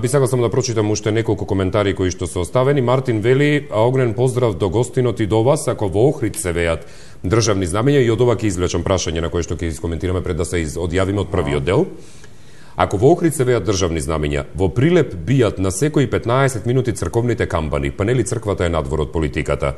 Би сакал само да прочитам уште неколку коментари кои што се оставени. Мартин вели: огнен поздрав до гостинот и до вас. Ако во Охрид се веат државни знамења, и од ова ќе извлечам прашање на кое што ќе искоментираме пред да се одјавиме од првиот дел. Ако во Охрид се веат државни знамења, во Прилеп бијат на секои 15 минути црковните камбани, па нели црквата е надвор од политиката?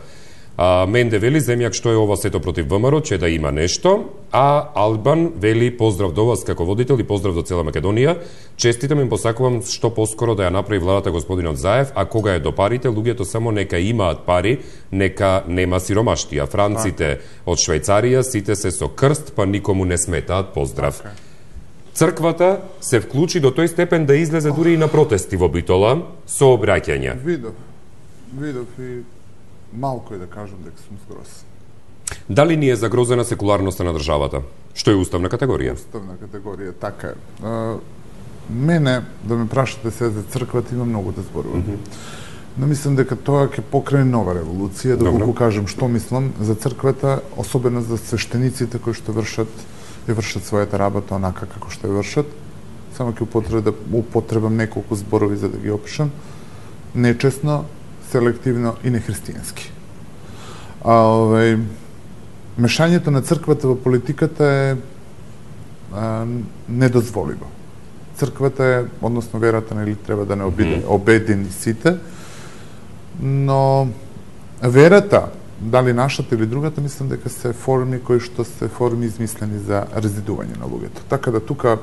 Менде вели, земјак, што е ова сето против ВМРО, че да има нешто, а Албан вели, поздрав до вас како водител и поздрав до цела Македонија. Честитам им, посакувам што поскоро да ја направи владата господинот Заев, а кога е до парите, луѓето само нека имаат пари, нека нема сиромаштија. Франците од Швајцарија, сите се со крст, па никому не сметаат, поздрав. Црквата се вклучи до тој степен да излезе дури и на протести во Битола со обраќања. Видов и малко е да кажам дека сум згроз. Дали ни е загрозена секуларноста на државата? Што е уставна категорија? Уставна категорија, така е. Мене, да ме прашате се за црквата, има многу да зборувам. Но мислам дека тоа ќе покране нова револуција, да го кажам што мислам за црквата, особено за свештениците кои што вршат својата работа онака како што ја вршат. Само ќе употребам неколку зборови за да ги опишам. Нечесно, селективно и нехристијански. Мешањето на црквата во политиката е недозволиво. Црквата е, односно верата, нели треба да не обедини сите, но верата, дали нашата или другата, мислам дека се форми кои што се форми измислени за резидување на луѓето. Така да тука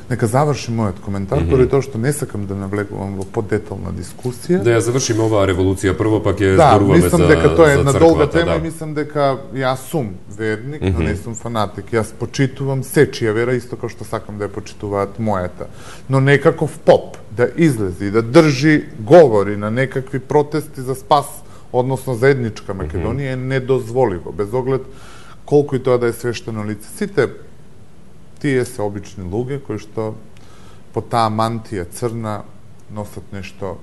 нека заврши мојот коментар, поради тоа што не сакам да навлегувам во подетална дискусија. Да ја завршиме оваа револуција прво, па ќе зборуваме за мислам дека тоа е една долга тема да. И мислам дека јас сум верник, но не сум фанатик. Јас почитувам сечија вера исто како што сакам да ја почитуваат мојата. Но некаков поп да излези и да држи говори на некакви протести за спас, односно за едничка Македонија, е недозволиво, без оглед колку и тоа да е свештено лице. Сите тие се обични луѓе кои што по таа мантија црна носат нешто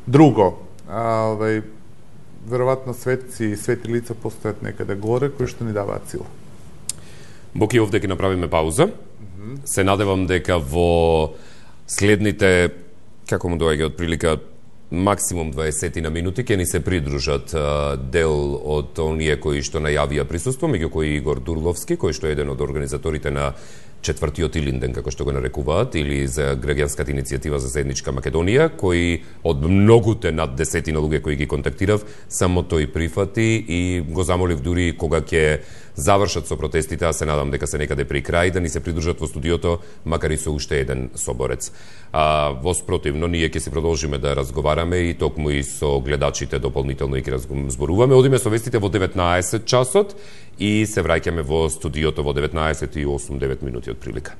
друго. Веројатно светци и свети лица постојат некаде горе кои што ни даваат сила. Боки, овде ќе направиме пауза. Се надевам дека во следните, како му доаѓа од прилика, максимум 20 на минути ќе ни се придружат дел од оние кои што најавија присуство, меѓу кои Игор Дурловски, кој што е еден од организаторите на четвртиот Илинден, како што го нарекуваат, или за граѓанската иницијатива за заедничка Македонија, кој од многуте над 10 луѓе кои ги контактирав, само тој прифати и го замолив дури кога ќе завршат со протестите, а се надам дека се некаде при крај, да ни се придружат во студиото, макар и со уште еден соборец. Во спротивно, ние ќе се продолжиме да разговараме и токму и со гледачите дополнително и ќе зборуваме. Одиме со вестите во 19 часот и се враќаме во студиото во 19 и 8-9 минути од прилика.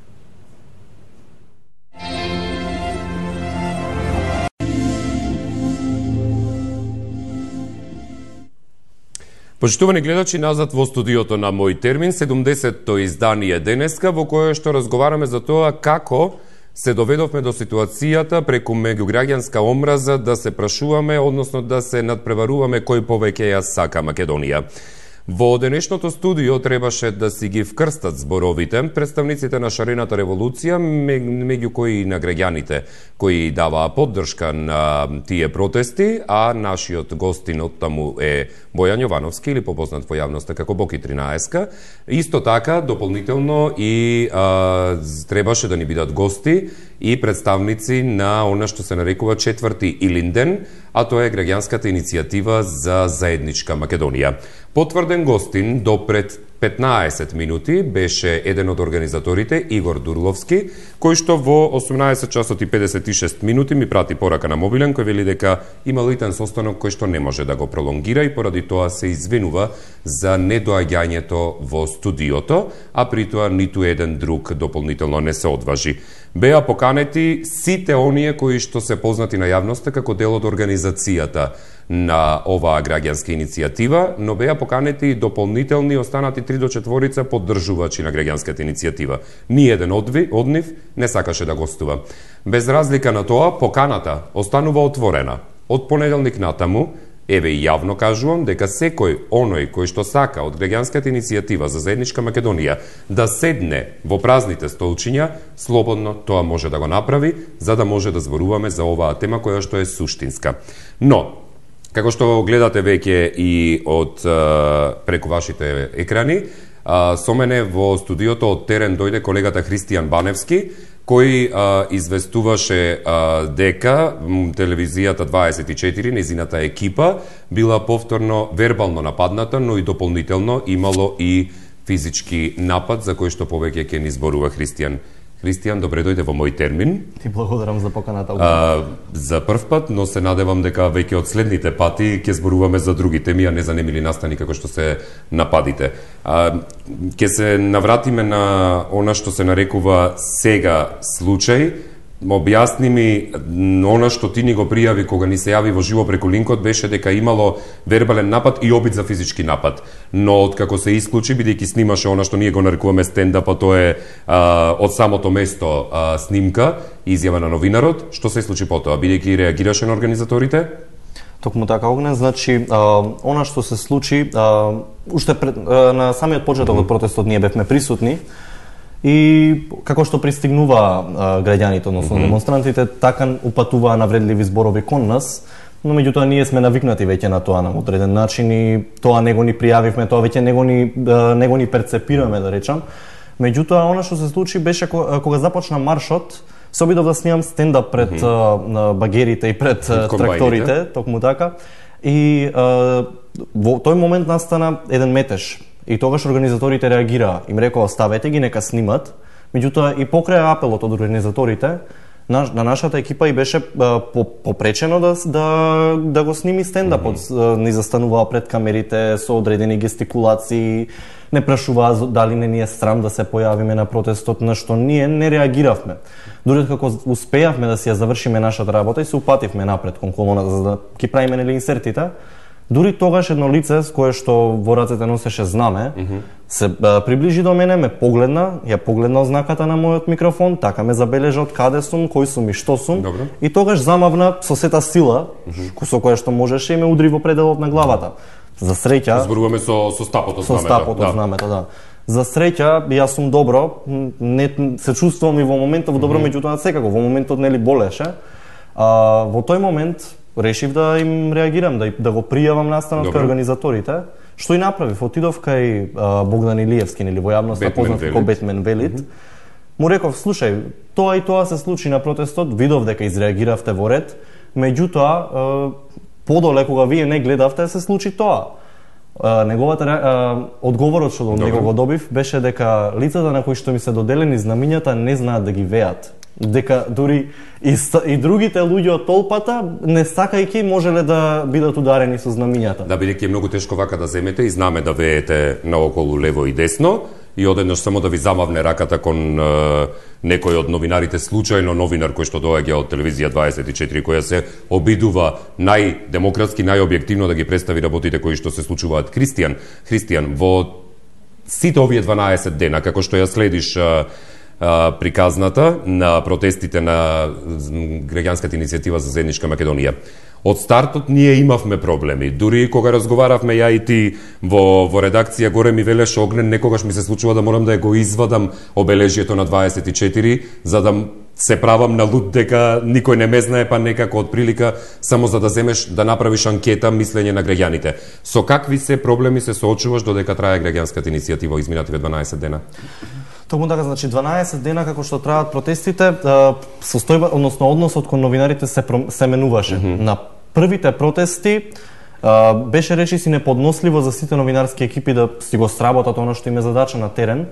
Почитувани гледачи, назад во студиото на Мој термин, 70-то издание денеска, во кое што разговараме за тоа како се доведовме до ситуацијата преку меѓуграѓанска омраза да се прашуваме, односно да се надпреваруваме кој повеќе ја сака Македонија. Во денешното студио требаше да си ги вкрстат зборовите представниците на шарената револуција, меѓу кои и на граѓаните кои даваа поддршка на тие протести, а нашиот гостин од таму е Бојан Јовановски, или попознат во јавноста како Боки 13-ка. Исто така, дополнително и требаше да ни бидат гости и представници на она што се нарекува четврти Илинден, а тоа е граѓанската иницијатива за заедничка Македонија. Потврден гостин до пред 15 минути беше еден од организаторите, Игор Дурловски, кој што во 18 часот и 56 минути ми прати порака на мобилен, кој вели дека има литен состанок кој што не може да го пролонгира и поради тоа се извинува за недоаѓањето во студиото, а при тоа ниту еден друг дополнително не се одважи. Беа поканети сите оние кои што се познати на јавноста како дел од организацијата на оваа граѓанска иницијатива, но беа поканети и дополнителни останати 3 до 4 поддржувачи на граѓанската иницијатива. Ни еден од нив не сакаше да гостува. Без разлика на тоа, поканата останува отворена. Од понеделник натаму, еве и јавно кажувам дека секој оној кој што сака од граѓанската иницијатива за заедничка Македонија да седне во празните столчиња, слободно тоа може да го направи, за да може да зборуваме за оваа тема која што е суштинска. Но, како што гледате веќе и од преку вашите екрани, со мене во студиото од терен дојде колегата Христијан Баневски, кој известуваше дека телевизијата 24, незината екипа, била повторно вербално нападната, но и дополнително имало и физички напад, за кој што повеќе ќе ни зборува Христијан. Христијан, добре дојде во мој термин. Ти благодарам за поканата. За прв пат, но се надевам дека веќе од следните пати ќе зборуваме за други теми, а не за немили настани како што се нападите. Ќе се навратиме на она што се нарекува сега случај. Објасни ми, она што ти ни го пријави кога ни се јави во живо преку линкот беше дека имало вербален напад и обид за физички напад. Но откако се исклучи, бидејќи снимаше она што ние го нарекуваме стендап, а тоа е од самото место снимка, изјава на новинарот, што се случи потоа, бидејќи реагираше на организаторите? Токму така, Огнен, значи, она што се случи, уште на самиот почеток од протестот ние бевме присутни, и како што пристигнува граѓаните, односно демонстрантите, така упатуваа навредливи зборови кон нас, но меѓутоа ние сме навикнати веќе на тоа на одреден начин и тоа не го ни пријавивме, тоа веќе не го ни перцепираме, да речам. Меѓутоа, она што се случи беше кога започна маршот, се обидов да снимам стендап пред багерите и пред тракторите, токму така, и во тој момент настана еден метеж. И тогаш организаторите реагираа, им рекоа оставете ги, нека снимат. Меѓутоа и покрај апелот од организаторите, на нашата екипа и беше попречено да го сними стендапот. Ни застануваа пред камерите со одредени гестикулации, не прашуваа дали не ни е срам да се појавиме на протестот, на што ние не реагиравме. Дури како успеавме да си ја завршиме нашата работа и се упативме напред кон колоната за да ги правиме нели инсертите, дури тогаш едно лице с кое што во рацете носеше знаме, се приближи до мене, ме погледна, ја погледна ознаката на мојот микрофон, така ме забележа од каде сум, кој сум и што сум. Добре. И тогаш замавна со сета сила, со која што можеше, и ме удри во пределот на главата. За среќа, зборуваме со стапот од знамето. Со стапот од знамето, да. За среќа, јас сум добро, не се чувствувам и во моментов добро, меѓутоа секако во моментот нели болеше. Во тој момент решив да им реагирам, да го пријавам настанот кај организаторите, што и направив. Отидов кај Богдан Илиевски, нели во јавноста познат како Бетмен Велит. Му реков, слушај, тоа и тоа се случи на протестот, видов дека изреагиравте во ред, меѓутоа подоле кога вие не гледавте се случи тоа. Неговата одговорот што од него го добив беше дека лицата на кои што ми се доделени знамињата не знаат да ги веат. Дека дури и другите луѓе од толпата, не сакајќи, можеле да бидат ударени со знамињата. Да, бидејќи е многу тешко вака да земете и знаме да веете наоколу лево и десно, и одеднаш само да ви замавне раката кон некој од новинарите, случајно новинар кој што доаѓа од телевизија 24, која се обидува најдемократски, најобјективно да ги представи работите кои што се случуваат. Христијан, во сите овие 12 дена, како што ја следиш приказната на протестите на граѓанската иницијатива за заедничка Македонија. Од стартот ние имавме проблеми. Дури кога разговаравме ја и ти во редакција, горе ми велеше Огнен, некогаш ми се случува да морам да го извадам обележјето на 24, за да се правам на луд дека никој не ме знае, па некако од прилика само за да земеш да направиш анкета мислење на граѓаните. Со какви се проблеми се соочуваш додека трае граѓанската иницијатива изминативе 12 дена? Токму така, значи 12 дена како што траат протестите, состојба, односно односот кон новинарите се менуваше. На првите протести беше речиси неподносливо за сите новинарски екипи да си го сработат оно што им е задача на терен.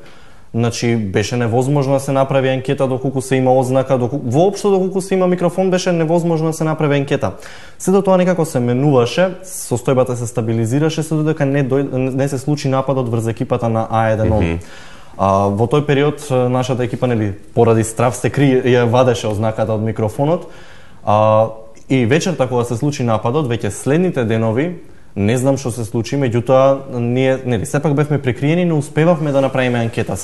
Значи беше невозможно да се направи анкета доколку се има ознака, воопшто доколку се има микрофон беше невозможно да се направи анкета. Се до тоа некако се менуваше, состојбата се стабилизираше се додека не се случи нападот врз екипата на А1. Во тој период нашата екипа нели поради страв се ја вадеше ознаката од микрофонот. И вечерта кога се случи нападот, веќе следните денови, не знам што се случи, меѓутоа ние нели сепак бевме прикриени, но успевавме да направиме анкета.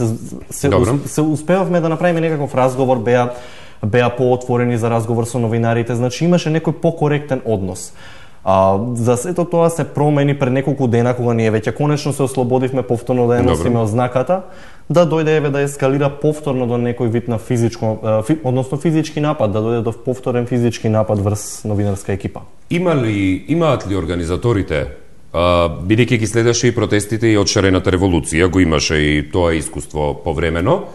Се успевавме да направиме некаков разговор, беа поотворени за разговор со новинарите, значи имаше некој покоректен однос. За сето тоа се промени пред неколку дена кога ние веќе конечно се ослободивме повторно да ја носиме ознаката, да дојде да ескалира повторно до некој вид на односно физички напад, да дојде до повторен физички напад врз новинарска екипа. Имаат ли организаторите, бидејќи ги следеше и протестите и од шарената револуција, го имаше и тоа искуство повремено,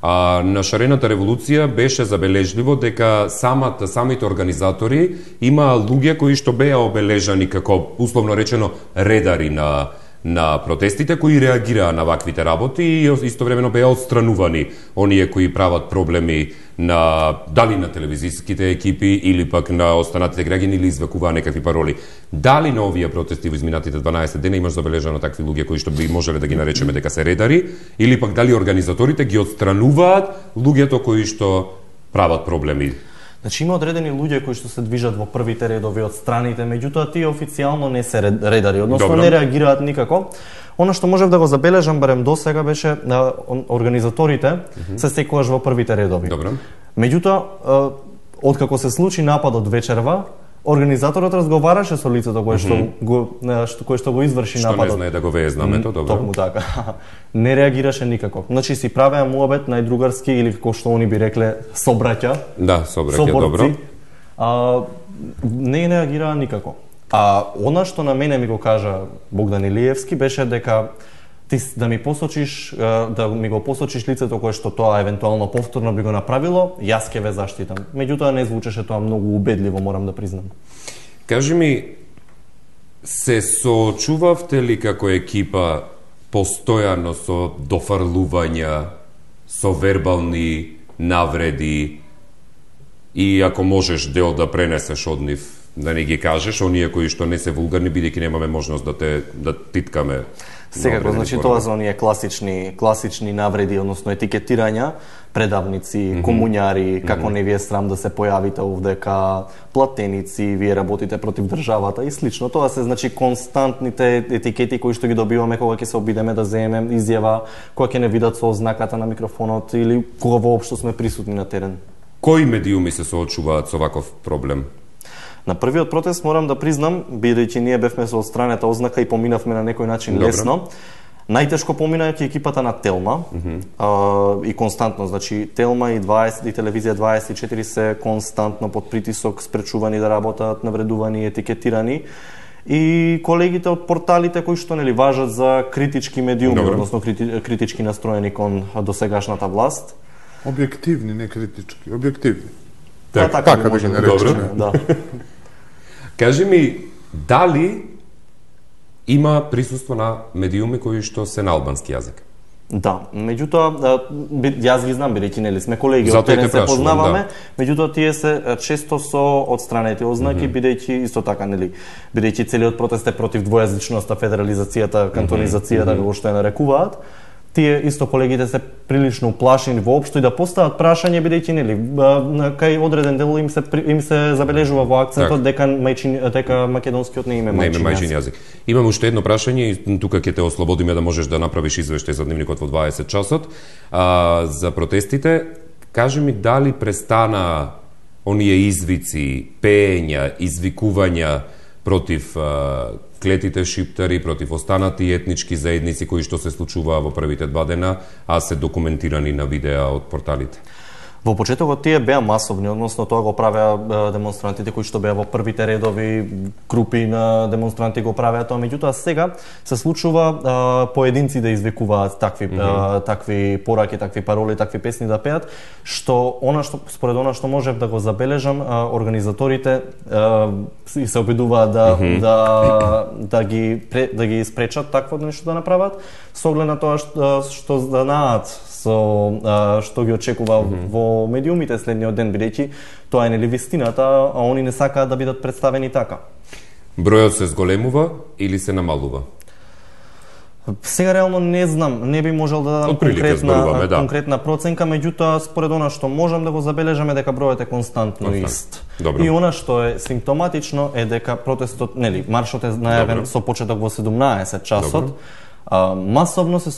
А на шарената револуција беше забележливо дека самите организатори имаа луѓе кои што беа обележани како, условно речено, редари на протестите, кои реагираа на ваквите работи и истовремено беа отстранувани оние кои прават проблеми дали на телевизиските екипи или пак на останатите граѓани или извекуваа некакви пароли. Дали на овие протести во изминатите 12 дена имаш забележано такви луѓе кои што би можеле да ги наречеме дека се редари, или пак дали организаторите ги отстрануваат луѓето кои што прават проблеми? Значи има одредени луѓе кои што се движат во првите редови од страните, меѓутоа тие официјално не се редари, односно не реагираат никако. Она што можев да го забележам барем досега беше организаторите се секогаш во првите редови. Добро. Меѓутоа откако се случи нападот вечерва, организаторот разговараше со лицето кое што го изврши нападот. Што не знае да го вее знамето, добро. Токму така. Не реагираше никако. Значи си правеа муабет најдругарски или како што они би рекле собраќа. Да, собраќа, добро. Не реагираа никако. А она што на мене ми го кажа Богдан Илиевски беше дека ти да ми го посочиш лицето кое што тоа евентуално повторно би го направило, јас ќе ве заштитам. Меѓутоа не звучеше тоа многу убедливо, морам да признам. Кажи ми, се соочувавте ли како екипа постојано со дофрлувања, со вербални навреди и ако можеш дел да пренесеш од нив, да не ги кажеш, оние кои што не се вулгарни, бидејќи немаме можност да титкаме. Секако, значи тоа за оние класични навреди, односно етикетирања, предавници, комуњари, како не ви е срам да се појавите овдека, платеници, вие работите против државата и слично. Тоа се значи константните етикети кои што ги добиваме кога ќе се обидеме да земеме изјава, кога ќе не видат со ознаката на микрофонот или кога воопшто сме присутни на терен. Кои медиуми се соочуваат со ваков проблем? На првиот протест морам да признам, бидејќи ние бевме со одстранета ознака и поминавме на некој начин лесно, најтешко помина е екипата на Телма и константно, значи Телма и телевизија 24 се константно под притисок, спречувани да работат, навредувани, етикетирани. И колегите од порталите кои што нели важат за критички медиуми, односно критички настроени кон досегашната власт. Објективни, не критички, објективни. Така да ги наречеме, да. Кажи ми, дали има присуство на медиуми кои што се на албански јазик? Да, меѓутоа, јас ги знам, бидејќи нели сме колеги од терен се познаваме, меѓутоа тие се често со одстранети ознаки, бидејќи исто така, нели, бидејќи целиот протест е против двојазичноста, федерализацијата, кантонизацијата, како што ја нарекуваат. Тие исто колегите се прилично уплашени воопшто и да постават прашање, бидејќи нели кај одреден дел им се забележува во акцентот дека македонскиот не име мајчин јазик. Имам уште едно прашање и тука ќе те ослободиме да можеш да направиш извештај за дневникот во 20 часот. За протестите, кажи ми дали престана оние извици, пеења, извикувања против клетите шиптари, против останати етнички заедници кои што се случуваа во првите 2 дена, а се документирани на видеа од порталите? Во почетокот тие беа масовни, односно тоа го правеа демонстрантите кои што беа во првите редови, групи на демонстранти го правеа тоа, меѓутоа сега се случува поединци да извикуваат такви пораки, такви пароли, такви песни да пеат, што според она што можев да го забележам, организаторите и се обидуваат да ги спречат такво нешто да направат, со оглед на тоа што знаат што ги очекува во медиумите следниот ден, бидејќи тоа е нели вистината, а они не сакаат да бидат представени така. Бројот се зголемува или се намалува? Сега реално не знам, не би можел да дадам конкретна проценка, меѓутоа според она што можам да го забележаме дека бројот е константно ист. Добро. И она што е симптоматично е дека протестот, нели, маршот е најавен со почеток во 17 часот. Добро. Масовно се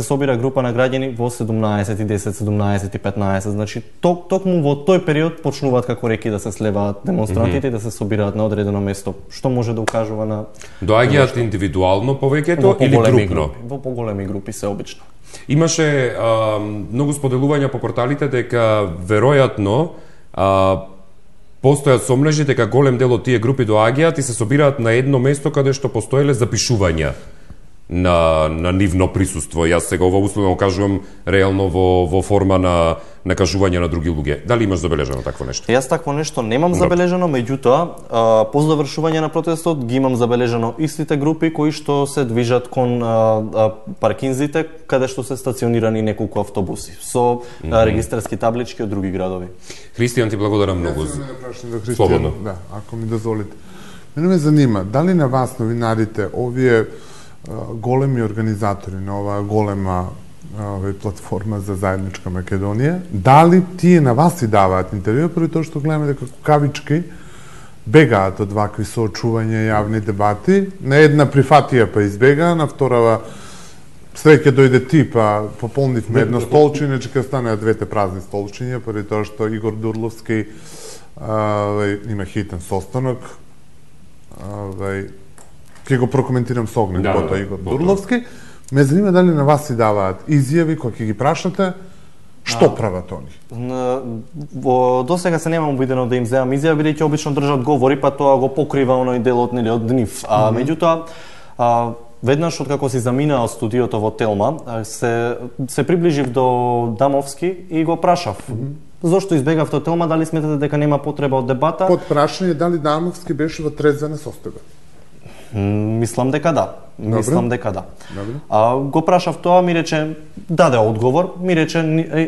собира група на граѓани во 17:10, 17:15, значи токму во тој период почнуваат како реки да се слеваат демонстрантите и да се собираат на одредено место, што може да укажува на доаѓаат индивидуално повеќето или групно? Во поголеми групи се обично. Имаше многу споделувања по порталите дека веројатно постојат сомнежи дека голем дел од тие групи доаѓаат и се собираат на едно место каде што постоеле запишувања на нивно присуство. Јас сега ова условно кажувам реално во форма на кажување на други луѓе. Дали имаш забележано такво нешто? Јас такво нешто немам забележано, меѓутоа по завршување на протестот ги имам забележано истите групи кои што се движат кон паркинзите каде што се стационирани неколку автобуси со регистарски таблички од други градови. Христијан, ти благодарам многу. Слободно. Да, ако ми дозволите. Мене ме занима, дали на вас, новинарите, овие големи организатори на оваа голема платформа за заедничка Македонија, дали тие на вас и даваат интервју, први тоа што гледаме дека кукавички бегаат од вакви соочувања, јавни дебати, на една прифатија па избега, на вторава среќа дојде ти, па пополнивме едно столче, иначе ќе станеа двете празни столчиња, први тоа што Игор Дурловски има хитен состанок, ќе го прокоментирам со огнет потоа Игор Дурловски. Ме занима дали на вас си даваат изјави кои ќе ги прашате, што прават они? До сега се немам обидено да им земам изјави, бидејќи обично држат говори, па тоа го покрива оној делот од нив. Меѓутоа, веднаш откако си заминаа од студиото во Телма, се приближив до Дамовски и го прашав. Зошто избегавте од Телма, дали сметате дека нема потреба од дебата? Под прашање дали Дамовски беше во трезвена состојба? Мислам дека да. Го прашав тоа, ми рече, даде одговор, ми рече,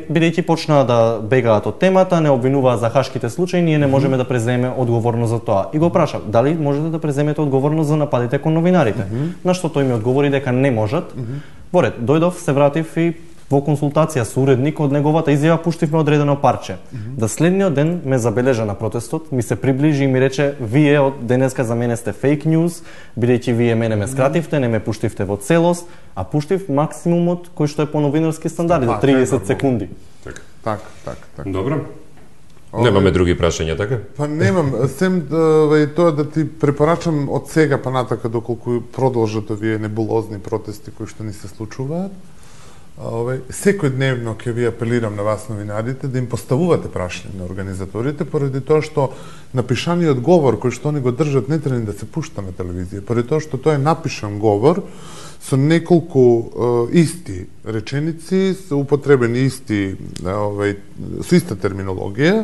бидејќи почнаа да бегаат од темата, не обвинуваа за хашките случаи, ние не можеме да преземеме одговорност за тоа. И го прашав, дали можете да преземете одговорност за нападите кон новинарите? На што тој ми одговори дека не можат. Во ред, дојдов, се вратив и во консултација со уредник од неговата изјава пуштивме одредено парче. Да следниот ден ме забележа на протестот, ми се приближи и ми рече: "Вие од денеска за мене сте фейк ньюс, бидејќи вие мене ме скративте, не ме пуштивте во целост, а пуштив максимумот кој што е по новинарски стандарди, до 30 секунди." Так. Добро. Немаме други прашања, така? Па немам, сем тоа да ти препорачам од сега па натака доколку продолжат овие небулозни протести кои што ни се случуваат. Секојдневно ќе ви апелирам на вас, новинарите, да им поставувате прашања на организаторите, поради тоа што напишаниот говор кој што они го држат не треба да се пушта на телевизија, поради тоа што тоа е напишан говор со неколку исти реченици, со употребени со иста терминологија,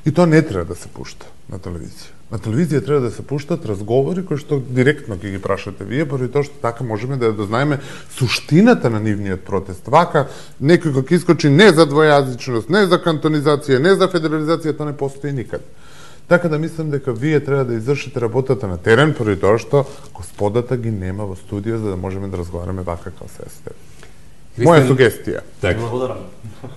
и тоа не треба да се пушта на телевизија. На телевизија треба да се пуштат разговори кои што директно ќе ги прашате вие, поради тоа што така можеме да дознаеме суштината на нивниот протест. Вака некој кога искочи не за двојазичност, не за кантонизација, не за федерализација, тоа не постои никаде. Така да мислам дека вие треба да извршите работата на терен, поради тоа што господата ги нема во студио за да можеме да разговараме вака како се с тебе. Моја сугестија. Благодарам.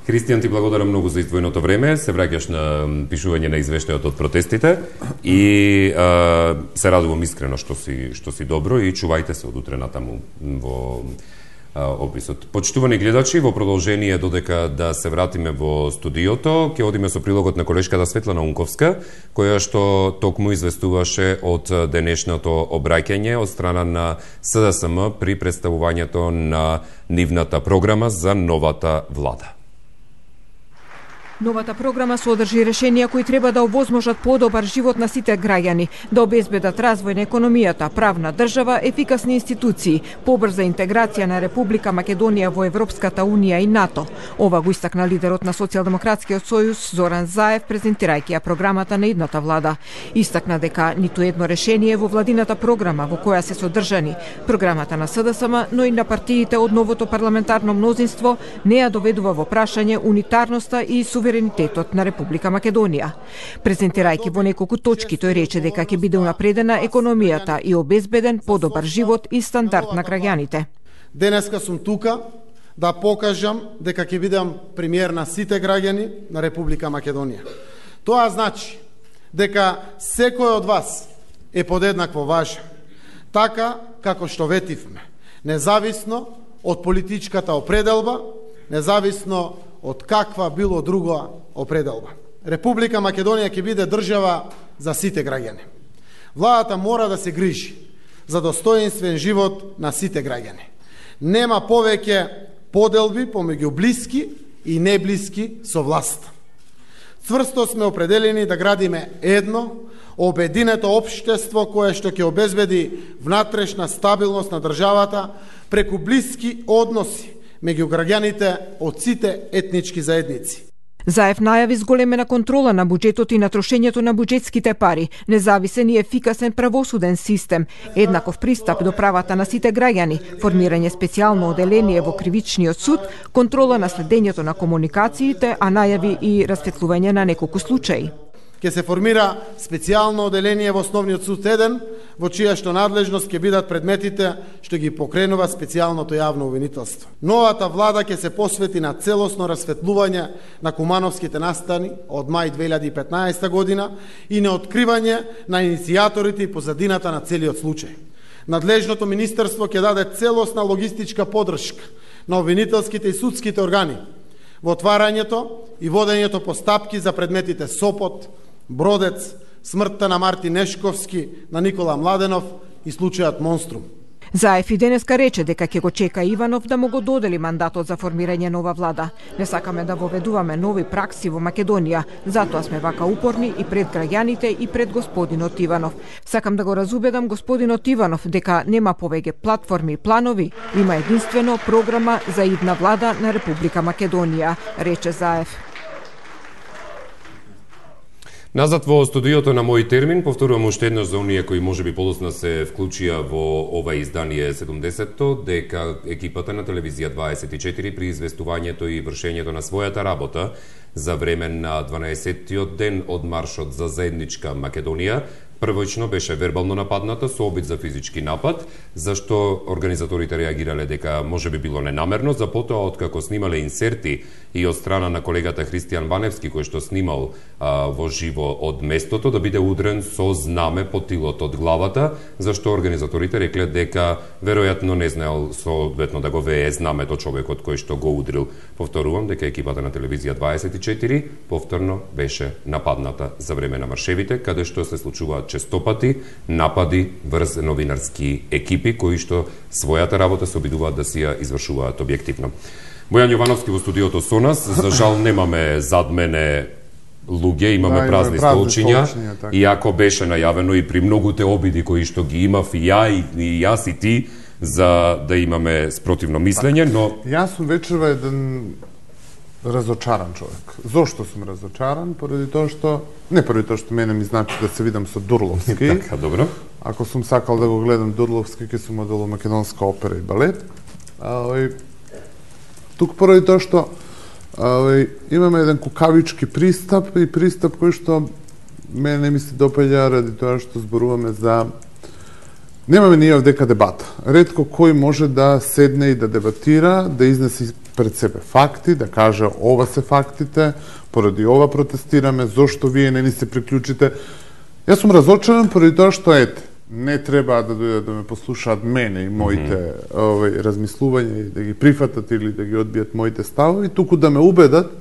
Христијан, ти благодарам многу за издвоеното време. Се враќаш на пишување на извештајот од протестите и се радувам искрено што си добро и чувајте се од утре натаму во описот. Почитувани гледачи, во продолжение додека да се вратиме во студиото, ќе одиме со прилогот на колешката Светлана Унковска, која што токму известуваше од денешното обраќање од страна на СДСМ при представувањето на нивната програма за новата влада. Новата програма содржи решенија кои треба да овозможат подобар живот на сите граѓани, да обезбедат развој на економијата, правна држава, ефикасни институции, побрза интеграција на Република Македонија во Европската унија и НАТО. Ова го истакна лидерот на Социјалдемократскиот сојуз Зоран Заев, презентирајќи ја програмата на идната влада. Истакна дека ниту едно решение во владината програма во која се содржани програмата на СДСМ, но и на партиите од новото парламентарно мнозинство не ја доведува во прашање унитарноста и суверенитетот на Република Македонија. Презентирајќи во неколку точки, тој рече дека ќе биде унапредена економијата и обезбеден подобар живот и стандард на граѓаните. Денеска сум тука да покажам дека ќе бидам премиер на сите граѓани на Република Македонија. Тоа значи дека секој од вас е подеднакво важен, така како што ветивме, независно од политичката определба, независно од каква било друга определба. Република Македонија ќе биде држава за сите граѓани. Владата мора да се грижи за достоинствен живот на сите граѓани. Нема повеќе поделби помеѓу блиски и неблиски со власт. цврсто сме определени да градиме едно, обединето општество кое што ќе обезбеди внатрешна стабилност на државата преку блиски односи меѓу граѓаните од сите етнички заедници. Заев најави зголемена контрола на буџетот и на трошењето на буџетските пари, независен и ефикасен правосуден систем, еднаков пристап до правата на сите граѓани, формирање специјално оделение во кривичниот суд, контрола на следењето на комуникациите, а најави и расветлување на неколку случаи. Ќе се формира специјално оделение во Основниот суд 1, во чија што надлежност ќе бидат предметите што ги покренува специјалното јавно обвинителство. Новата влада ќе се посвети на целосно расветлување на Кумановските настани од мај 2015 година и на откривање на иницијаторите и позадината на целиот случај. Надлежното министерство ќе даде целосна логистичка поддршка на обвинителските и судските органи во отварањето и водењето постапки за предметите Сопот, Бродец, смртта на Мартин Нешковски, на Никола Младенов и случајот Монструм. Заев и денеска рече дека ќе го чека Иванов да му го додели мандатот за формирање нова влада. Не сакаме да воведуваме нови пракси во Македонија, затоа сме вака упорни и пред граѓаните и пред господинот Иванов. Сакам да го разубедам господинот Иванов дека нема повеќе платформи и планови, има единствено програма за идна влада на Република Македонија, рече Заев. Назад во студиото на Мој термин, повторувам уште еднаш за оние кои можеби подоцна се вклучија во ова издание 70-то, дека екипата на Телевизија 24 при известувањето и вршењето на својата работа за време на 12-тиот ден од маршот за заедничка Македонија, првојчно беше вербално нападната со обид за физички напад, зашто организаторите реагирале дека може би било ненамерно, за потоа откако снимале инсерти и од страна на колегата Христијан Ваневски кој што снимал во живо од местото, да биде удрен со знаме по тилот од главата, зашто организаторите рекле дека веројатно не знаел соодветно да го вее знамето човекот кој што го удрил. Повторувам дека екипата на Телевизија 24 повторно беше нападната за време на маршевите, каде што се случуваат честопати напади врз новинарски екипи кои што својата работа се обидуваат да си ја извршуваат објективно. Бојан Јовановски во студиото со нас, за жал немаме зад мене луѓе, имаме празни столчиња, иако беше најавено и при многуте обиди кои што ги имав и јас и ти за да имаме спротивно мислење, но јас сум вечерва еден разочаран човек. Зошто сум разочаран? Поради тоа што поради тоа што мене ми значи да се видам со Дурловски. Така, добро. Ако сум сакал да го гледам Дурловски, ќе сум одел во Македонска опера и балет. Тук поради тоа што имаме еден кукавички пристап и пристап кој што мене не ми се допаѓа ради тоа што зборуваме за немаме ние овдека дебата. Ретко кој може да седне и да дебатира, да изнеси пред себе факти, да каже ова се фактите, поради ова протестираме, зошто вие не ни се приклучите. Јас сум разочаран поради тоа што не треба да дојдат да ме послушаат мене и моите размислувања и да ги прифатат или да ги одбијат моите ставови, туку да ме убедат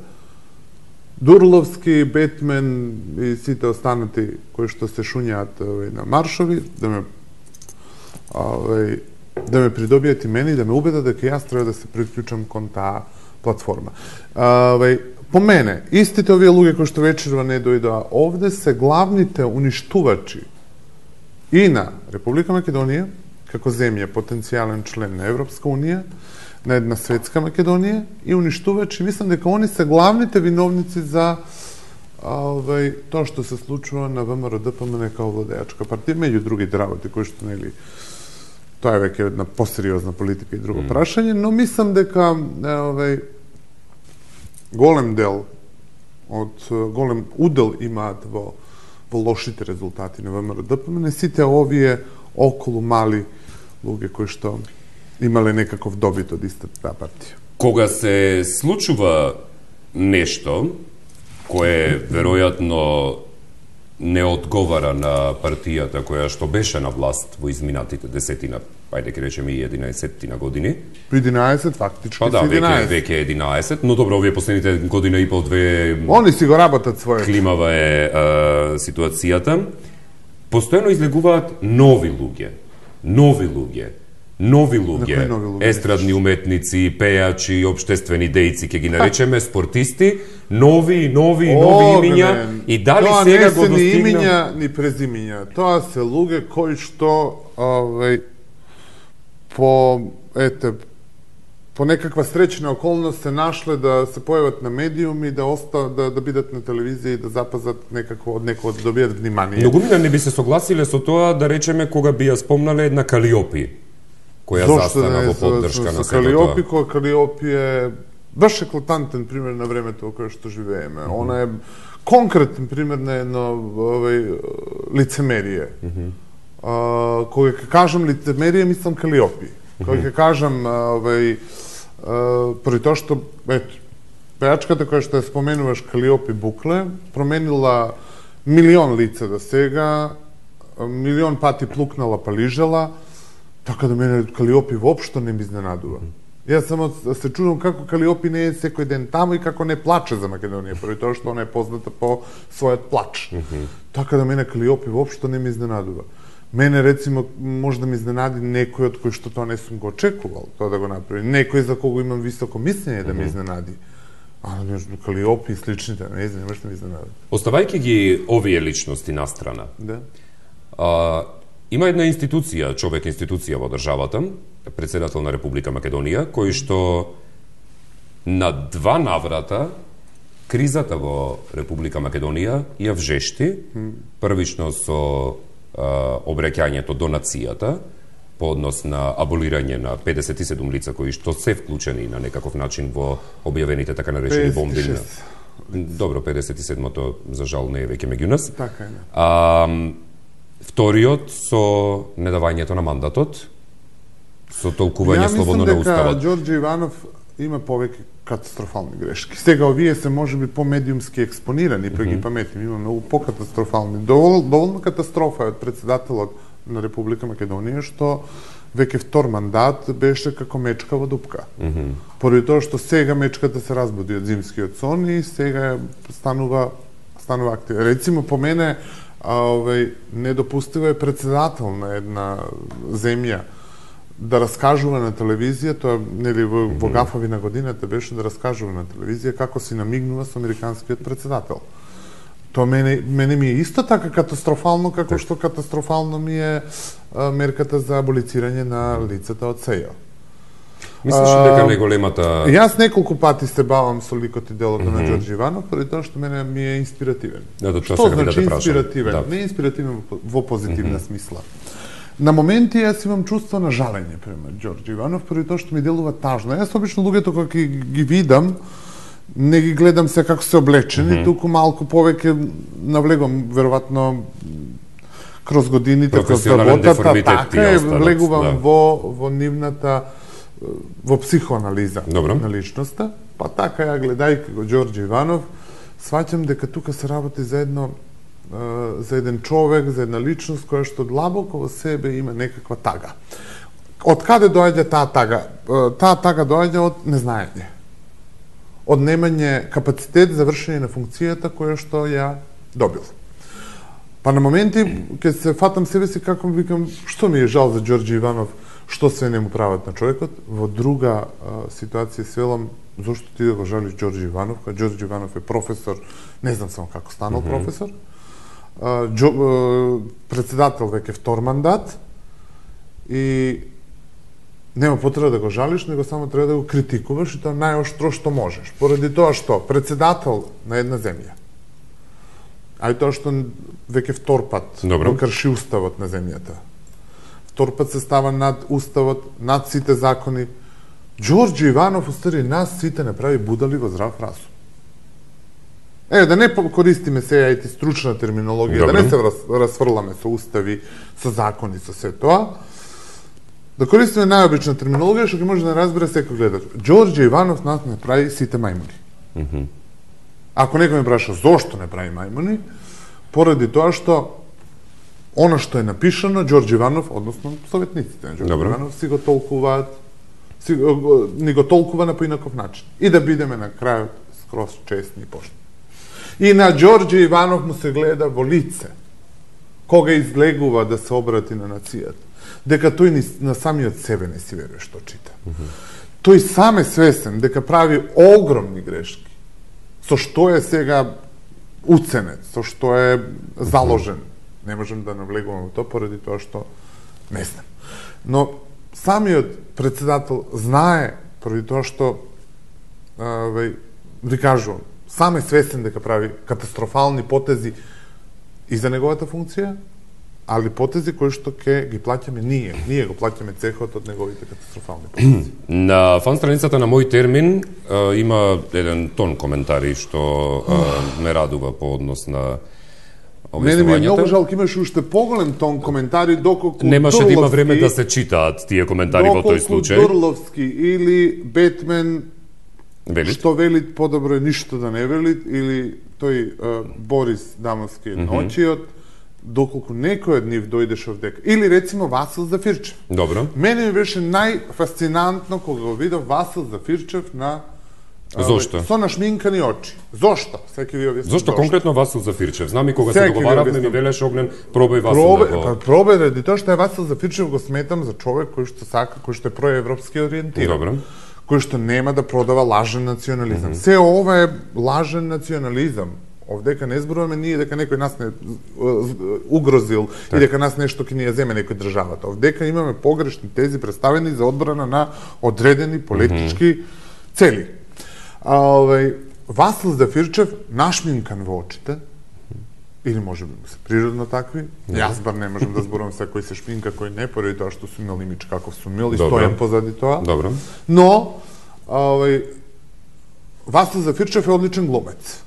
Дурловски, Бетмен и сите останати кои што се шуњаат на маршови, да ме придобијат и мене и да ме убедат дека јас треба да се приклучам кон таа платформа. По мене, истите овие луѓе кои што вечерва не дојдоа овде се главните уништувачи и на Република Македонија, како земја потенцијален член на Европска Унија, на една светска Македонија и уништувачи, мислам дека они се главните виновници за тоа што се случува на ВМРО-ДПМН као владеачка партија, меѓу другите работи кои што тоа е веќе една посериозна политика и друго прашање, но мислам дека голем удел имаат во лошите резултати на ВМРО-ДПМН, сите овие околу мали луѓе кои што имале некаков добит од истата партија. Кога се случува нешто кое веројатно не одговара на партијата која што беше на власт во изминатите 10-тина, ајде ќе речеме и 11-тина години. 11, фактички 11. Веќе 11, но добро, овие последните година и пол-две... Они си го работат своје. Климава е ситуацијата. Постојано излегуваат нови луѓе, нови луѓе, естрадни уметници, пејачи, обштествени дејци, ќе ги наречеме спортисти, нови имиња, и дали сега го достигна? Тоа не се ни имиња, ни презимиња. Тоа се луѓе кои што по некаква среќна околност се нашле да се појават на медиуми, да бидат на телевизија и да запазат некако од некој да добијат внимание. Многумина не би се согласиле со тоа, да речеме, кога би ја спомнале една Калиопи, која застана во поддршка на сето Калиопи, која Калиопи е баш еклатантен пример на времето во кое што живееме. Она е конкретен пример на едно лицемерие. Кога ќе кажам лицемерие, мислам Калиопи. Кога ќе кажам при тоа што пејачката која што ја споменуваш, Калиопи Букле, променила милион лица до сега, милион пати плукнала палижела, така да мене Калиопи воопшто не ми изненадува. Јас само се чудам како Калиопи не е секој ден таму и како не плаче за Македонија, поради тоа што она е позната по својот плач. Така да мене Калиопи воопшто не ми изненадува. Мене, рецимо, може да ми изненади некој од кој што тоа не сум го очекувал, тоа да го направи. Некој за кого имам високо мислење да ми изненади. А меѓу Калиопи и сличните, не да ми изненади. Оставајќи ги овие личности настрана, има една институција, човек-институција во државата, председател на Република Македонија, кој што на 2 наврата кризата во Република Македонија ја вжешти, првично со обраќањето до нацијата по однос на аболирање на 57 лица кои што се вклучени на некаков начин во објавените така наречени бомби. Добро, 57-то за жал не е веќе меѓу нас. Така е. Вториот со недавањето на мандатот, со толкување слободно на уставот. Ја мислам дека Ѓорѓе Иванов има повеќе катастрофални грешки. Сега овие се можеби по-медиумски експонирани, па ги паметим, има многу по-катастрофални. Доволно катастрофа е од председателот на Република Македонија, што веќе втор мандат беше како мечка во дупка. Поради тоа што сега мечката се разбуди од зимскиот сон и сега станува активна. Рецимо, по мене, недопустиво е председател на една земја да раскажува на телевизија, тоа нели во гафави на годината беше да раскажува на телевизија како си намигнува со американскиот председател. Тоа мене ми е исто така катастрофално како што катастрофално ми е мерката за аболицирање на лицата од СЕЈО. Мислиш дека најголемата... Јас неколку пати се бавам со ликот и делото на Ѓорѓе Иванов, поради тоа што мене ми е инспиративен. Што значи инспиративен? Не инспиративен во позитивна смисла. На моменти јас имам чувство на жалење према Ѓорѓе Иванов, поради тоа што ми делува тажно. Јас обично луѓето кога ги видам, не ги гледам се како се облечени, туку малку повеќе навлегувам веројатно кроз годините, кроз работата, така е, влегувам во нивната во психоанализа на личноста, па така ја гледајќи го Ѓорѓе Иванов, сваќам дека тука се работи за еден човек, за една личност која што длабоко во себе има некаква тага. Од каде доаѓа таа тага? Таа тага доаѓа од незнаење. Од немање капацитет за вршење на функцијата која што ја добил. Па на моменти ќе се фатам себе си како викам што ми е жал за Ѓорѓе Иванов, што се не му прават на човекот. Во друга ситуација свелам зошто ти да го жалиш Ѓорѓе Иванов, кога Ѓорѓе Иванов е професор, не знам само како станал професор. Председател веќе втор мандат и нема потреба да го жалиш, него само треба да го критикуваш и тоа најоштро што можеш. Поради тоа што председател на една земја, а и тоа што веќе втор пат го крши уставот на земјата. Втор пат се става над уставот, над сите закони. Ѓорѓе Иванов устари нас сите направи будали во здрав разум. Да не користиме сега и стручна терминологија, да не се расфрламе со устави, со закони, со се тоа. Да користиме најобична терминологија, што ќе може да разбере секој гледач. Ѓорѓе Иванов нас не прави сите мајмуни. Ако некој ме праша зошто не прави мајмуни, поради тоа што она што е напишано, Ѓорѓе Иванов, односно советниците на Ѓорѓе Иванов, си го толкуваат, ни го толкува на поинаков начин. И да бидеме на крајот скроз честни и поштени. И на Ѓорѓе Иванов му се гледа во лице. кога излегува да се обрати на нацијата, дека тој на самиот себе не си верува што чита. Тој сам е свесен дека прави огромни грешки, со што е сега уценет, со што е заложен. Не можем да навлегуваме тоа поради тоа што не знам. Но самиот председател знае, поради тоа што ви кажувам, сам е свесен дека прави катастрофални потези и за неговата функција, али потези кои што ќе ги плаќаме ние. Ние го плаќаме цехот од неговите катастрофални потези. На фан страницата на Мој термин има еден тон коментари што ме радува по однос на Мене ми е многу жалко, имаше уште поголем тон коментари, доколку немаше да има време да се читаат тие коментари во тој случај. Доколку Дурловски или Бетмен што велит подобро е ништо да не велит, или тој Борис Дамовски едноочиот, доколку некој од нив дојдеше овдека. Или рецимо Васил Зафирчев. Добро. Мене ми беше најфасцинантно кога го видов Васил Зафирчев на Зошто? Со нашминкани очи. Зошто? Секи ви објаснам. Зошто конкретно Васил Зафирчев? Знам и кога се договаравме, ми велеше Огнен, пробај Васил да го... Пробај ради тоа што е Васил Зафирчев го сметам за човек кој што сака, кој што е проевропски ориентиран. Добро. Кој што нема да продава лажен национализам. Се ова е лажен национализам. Овдека не зборуваме ние дека некој нас не угрозил и дека нас нешто ќе ни ја земе некој државата. Овдека имаме погрешни тези представени за одбрана на одредени политички цели. Васил Зафирчев нашминкан во очите, или може би се природно такви, јас бар не можам да зборувам се кој се шминка, кој не, поради тоа што сум имал имидж каков сум имал и стојам позади тоа. Добро. Но Васил Зафирчев е одличен глумец.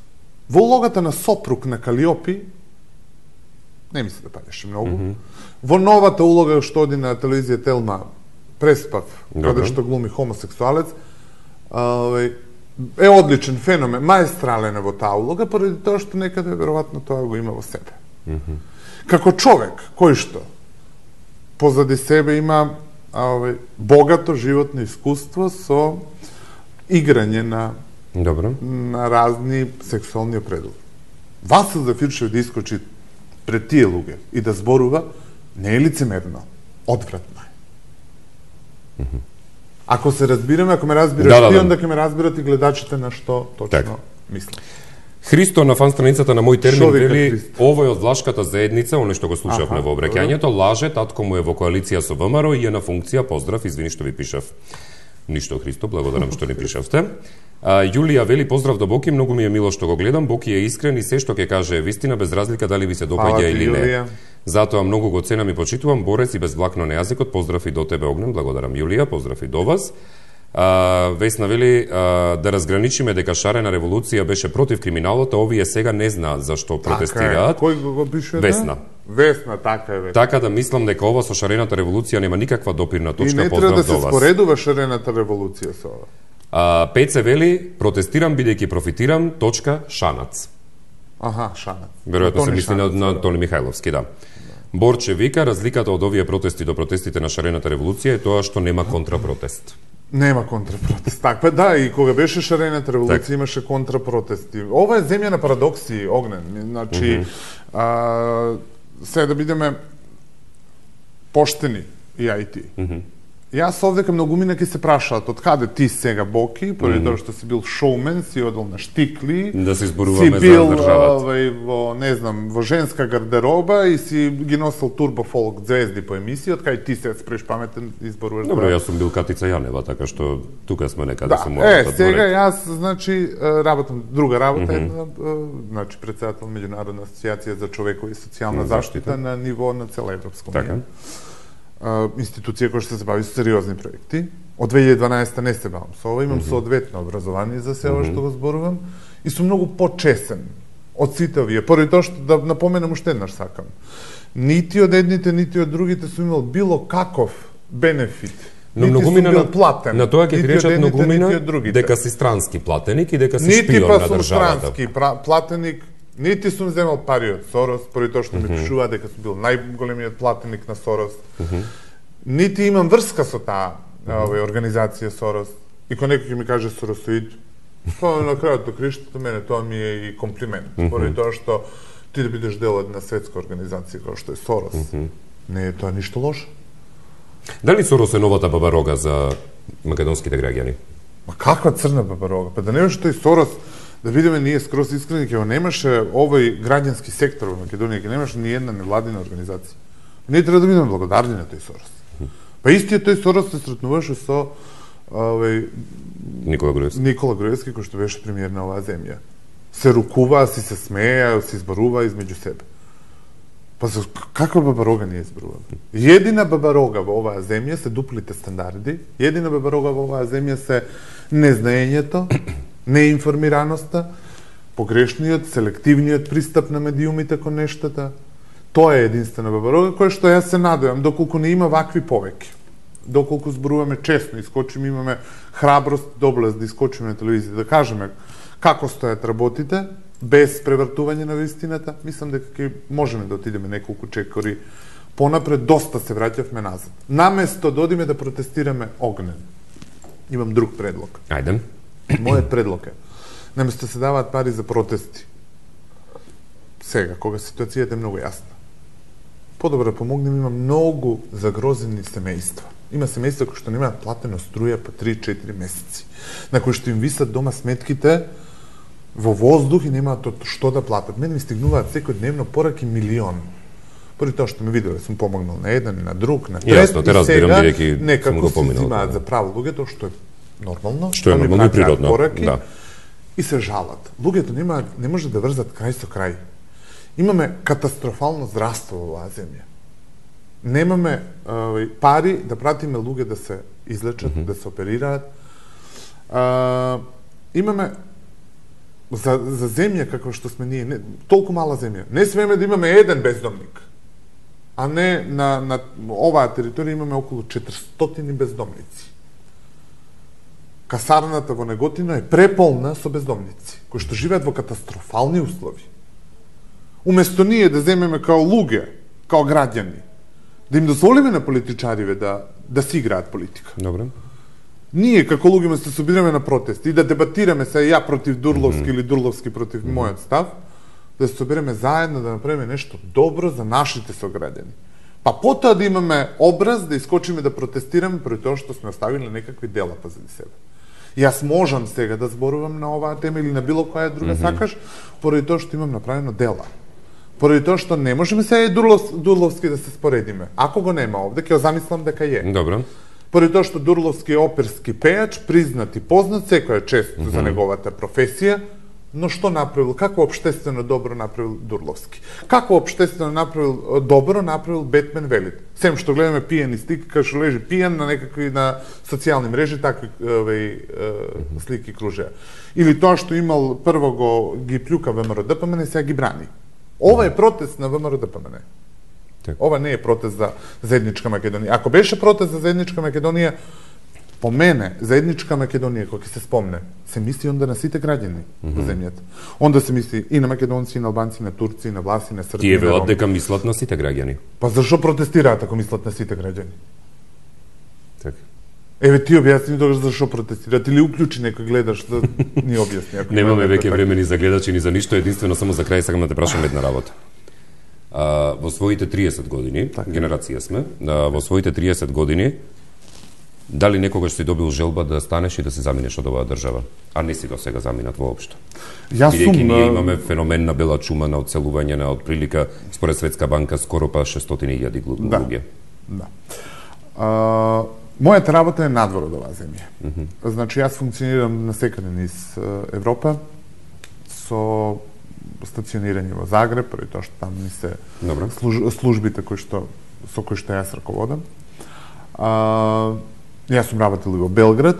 Во улогата на сопруг на Калиопи не ми се да паѓаше многу. Во новата улога што оди на телевизија Телма Преспав, каде што глуми хомосексуалец, е одличен феномен, маестрален е во таа улога, поради тоа што некаде веројатно тоа го има во себе. Како човек кој што позади себе има богато животно искуство со играње на разни сексуални определби. Васил Зафирчев да искочи пред тие луѓе и да зборува не е лицемерно, одвратно е. Ако се разбираме, ако ме разбираш ти, onda ќе ме разбират и гледачите на што точно мислам. Христо на фан страницата на Мој термин вели овој од влашката заедница, оно што го слушавме во обраќањето, лаже, татко му е во коалиција со ВМРО и е на функција, поздрав, извини што ви пишав. Ништо, Христо, благодарам што ни пишавте. Јулија вели поздрав до Боки, многу ми е мило што го гледам, Боки е искрен и се што ќе каже е вистина без разлика дали ви се допаѓа или не. Затоа многу го ценам и почитувам, борец и безблакно на јазикот, поздрав и до тебе Огнен, благодарам Јулија, поздрав и до вас. Весна вели да разграничиме дека шарена револуција беше против криминалот, а овие сега не знаат зашто протестираат. Кој го пише? Весна. Весна, така е. Така да мислам дека ова со шарената револуција нема никаква допирна точка, поздрав до вас. И не треба да се споредува шарената револуција со ова. Пеце вели, протестирам бидејќи профитирам, точка, Шанац. Шанац. Веројатно се мисли на Тони Михајловски, да. Борче вика, разликата од овие протести до протестите на шарената револуција е тоа што нема контрапротест. Нема контрапротест. Така, да, и кога беше шарената револуција имаше контрапротести. Ова е земја на парадокси, Огнен. Значи, сега да бидеме поштени, и ја и ти. Јас овдека многумина ќе се прашаат од каде ти сега Боки, поради тоа што си бил шоумен, си одел на штикли, да се изборуваме за државата. Си бил во, не знам, во женска гардероба и си ги носил турбо фолк звезди по емисија, од кај ти се спреш паметен изборуваш. Добро, јас сум бил Катица Јанева, така што тука сме некаде се мора да сега јас, значи, работам друга работа, значи председател Меѓународна асоциација за човекови и социјална заштита на ниво на цела Европска унија. Институција која што се бави со сериозни проекти. Од 2012 не се бавам со ова, имам соодветно образование за се ова што го зборувам и сум многу почесен од сите овие. Поради тоа што да напоменам уште еднаш сакам. Нити од едните, нити од другите сум имал било каков бенефит. Но многумина на тоа ќе ти речат многумина дека си странски платеник и дека си шпион на државата. Нити па сум странски платеник, нити сум земал пари од Сорос, поради тоа што ме пишува дека сум бил најголемиот платеник на Сорос. Нити имам врска со таа организација Сорос. И кога некој ќе ми каже Соросоид, тоа на крајот до криштото, мене тоа ми е и комплимент. Поради тоа што ти да бидеш дел од една светска организација како што е Сорос. Не е тоа ништо лошо. Дали Сорос е новата бабарога за македонските граѓани? Ма каква црна бабарога? Па да немаше тој Сорос, да видиме ние скроз искрени, ќе немаше овој граѓански сектор во Македонија, ќе немаше ни една невладина организација. Ние треба да бидеме благодарни на тој Сорос. Па истиот тој Сорос се сретнуваше со Никола Груевски, кој што беше премиер на оваа земја. Се рукува, си се смеја, си избарува измеѓу себе. Па каква бабарога ние избаруваме? Едина бабарога во оваа земја се дуплите стандарди, едина бабарога во оваа земја се незнаењето, неинформираноста, погрешниот, селективниот пристап на медиумите кон нештата. Тоа е единствена бабарога која што јас се надевам, доколку не има вакви повеќе. Доколку зборуваме честно, искочиме, имаме храброст, доблест да искочиме на телевизија, да кажеме како стојат работите, без превртување на вистината, мислам дека можеме да отидеме неколку чекори понапред, доста се враќавме назад. Наместо да одиме да протестираме огнен. Имам друг предлог. Ајде. Мојот предлог е, наместо се даваат пари за протести, сега, кога ситуацијата е многу јасна, подобро помогнем, има многу загрозени семејства. Има семејства кои што немаат платено струја по 3-4 месеци, на кои што им висат дома сметките во воздух и немаат што да платат. Мене ми стигнуваат секојдневно пораки милиони. Поради тоа што ме виделе, сум помогнал на еден, на друг, на трет, и сега некако се взимаат за право луѓето, што е нормално, што е нормално и природно, пораки, и се жалат. Луѓето не може да врзат крај со крај. Имаме катастрофално здравство во оваа земја. Немаме пари да пратиме луѓе да се излечат, да се оперираат. Имаме за земја како што сме ние, толку мала земја. Не смееме да имаме еден бездомник. А не на оваа територија имаме околу 400 бездомници. Касарната во Неготино е преполна со бездомници, кои што живеат во катастрофални услови. Уместо ние да земеме као луѓе, као граѓани, да им дозволиме на политичариве да си играат политика. Добре. Ние како луѓе се собираме на протести и да дебатираме се ја против Дурловски или Дурловски против мојот став, да се собереме заедно да направиме нешто добро за нашите сограѓани. Па потоа да имаме образ да искочиме да протестираме пред тоа што сме оставили некакви дела позади себе. Јас можам сега да зборувам на оваа тема или на било која друга сакаш, поради тоа што имам направено дела. Поради тоа што не можеме сега и Дурловски да се споредиме. Ако го нема овде, ќе го замислам дека е. Добро. Поради тоа што Дурловски е оперски пејач, признат и познат, секој е чест за неговата професија, но што направил, какво општествено добро направил Дурловски? Какво општествено направил добро направил Бетмен Велит? Сем што гледаме пијани слики, кај што лежи пијан на некакви на социјални мрежи, такви слики кружеа. Или тоа што имал прво ги плюка ВМРО-ДПМН, сега ги брани. Ова е протест на ВМРО-ДПМН. Ова не е протест за заедничка Македонија. Ако беше протест за заедничка Македонија, по мене, заедничка Македонија, кој ќе се спомне, се мисли онда на сите граѓани во земјата. Онда се мисли и на македонци, и на албанци, и на турци, и на власти, и на српи. Тие велат дека мислат на сите граѓани. Па зашо протестираат ако мислат на сите граѓани? Така. Еве ти објасни тогаш зашо протестираат или уклучи некој гледаш да ни објасни. Немаме веќе време ни за гледачи ни за ништо, единствено само за крај сакам да те прашам една работа. Во своите 30 години, генерација сме, во своите 30 години, дали некогаш си добил желба да станеш и да се заминеш од оваа држава, а не си до сега заминат воопшто? Бидејќи ние имаме феномен на бела чума, на одселување на отприлика, според Светска банка, скоро па 600.000 луѓе. Да. Мојата работа е надвор од оваа земја. Значи, јас функционирам насекаде низ Европа, со стационирање во Загреб, поради тоа што там ми се службите со кои што јас раководам. Јас сум работил и во Белград.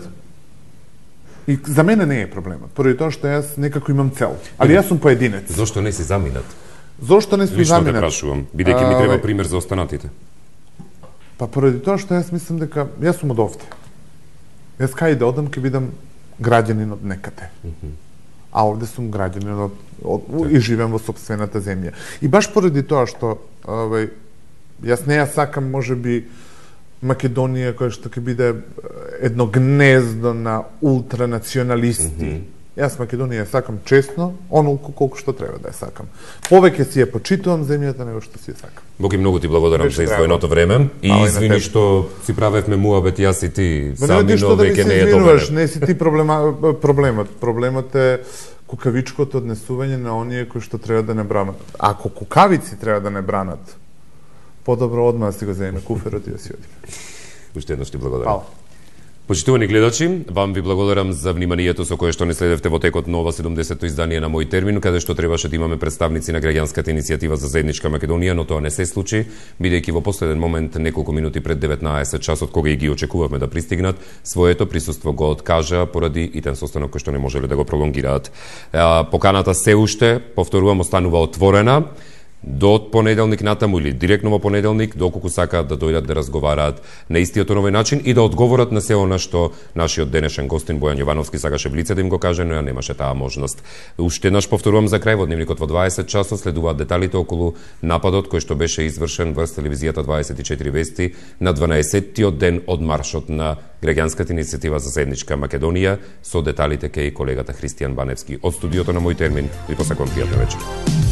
И за мене не е проблемот, поради тоа што јас некако имам цел. Али јас сум поединец. Зошто не си заминат? Зошто не сум заминат? Лично те прашувам, бидејќи ми треба пример за останатите. Па поради тоа што јас мислам дека јас сум од овде. Јас кај да одам ќе бидам граѓанин од некаде. А овде сум граѓанин и живеам во сопствената земја. И баш поради тоа што јас не ја сакам можеби Македонија која што ќе биде едно гнездо на ултранационалисти Јас Македонија ја сакам честно, онолку колку што треба да ја сакам. Повеќе си ја почитувам земјата него што си ја сакам. Боги, многу ти благодарам за издвоеното време и извини што си правевме муабет јас и ти сами, но веќе не е добро. Не си ти проблемот. Проблемот е кукавичкото однесување на оние кои што треба да не бранат. Ако кукавици треба да не бранат, подобро одма да си го земеме куферот и да си одиме. Уште еднаш ти благодарам. Почитувани гледачи, вам ви благодарам за вниманието со кое што не следевте во текот на ова 70-то издание на Мој термин, каде што требаше да имаме представници на граѓанската иницијатива за заедничка Македонија, но тоа не се случи, бидејќи во последен момент, неколку минути пред 19 часот, кога и ги очекувавме да пристигнат, своето присуство го откажа поради итен состанок кој што не можеле да го пролонгираат. Поканата се уште, повторувам, останува отворена до понеделник натаму или директно во понеделник, доколку сакаат да дојдат да разговараат на истиот овој начин и да одговорат на се она што нашиот денешен гостин Бојан Јовановски сакаше в лице да им го каже, но ја немаше таа можност. Уште еднаш повторувам за крај, во дневникот во 20 часот следуваат деталите околу нападот кој што беше извршен врз телевизијата 24 вести на 12-тиот ден од маршот на граѓанската иницијатива за заедничка Македонија. Со деталите ке и колегата Христијан Баневски од студиото на Мој термин. Ви посакувам пријатна вечер.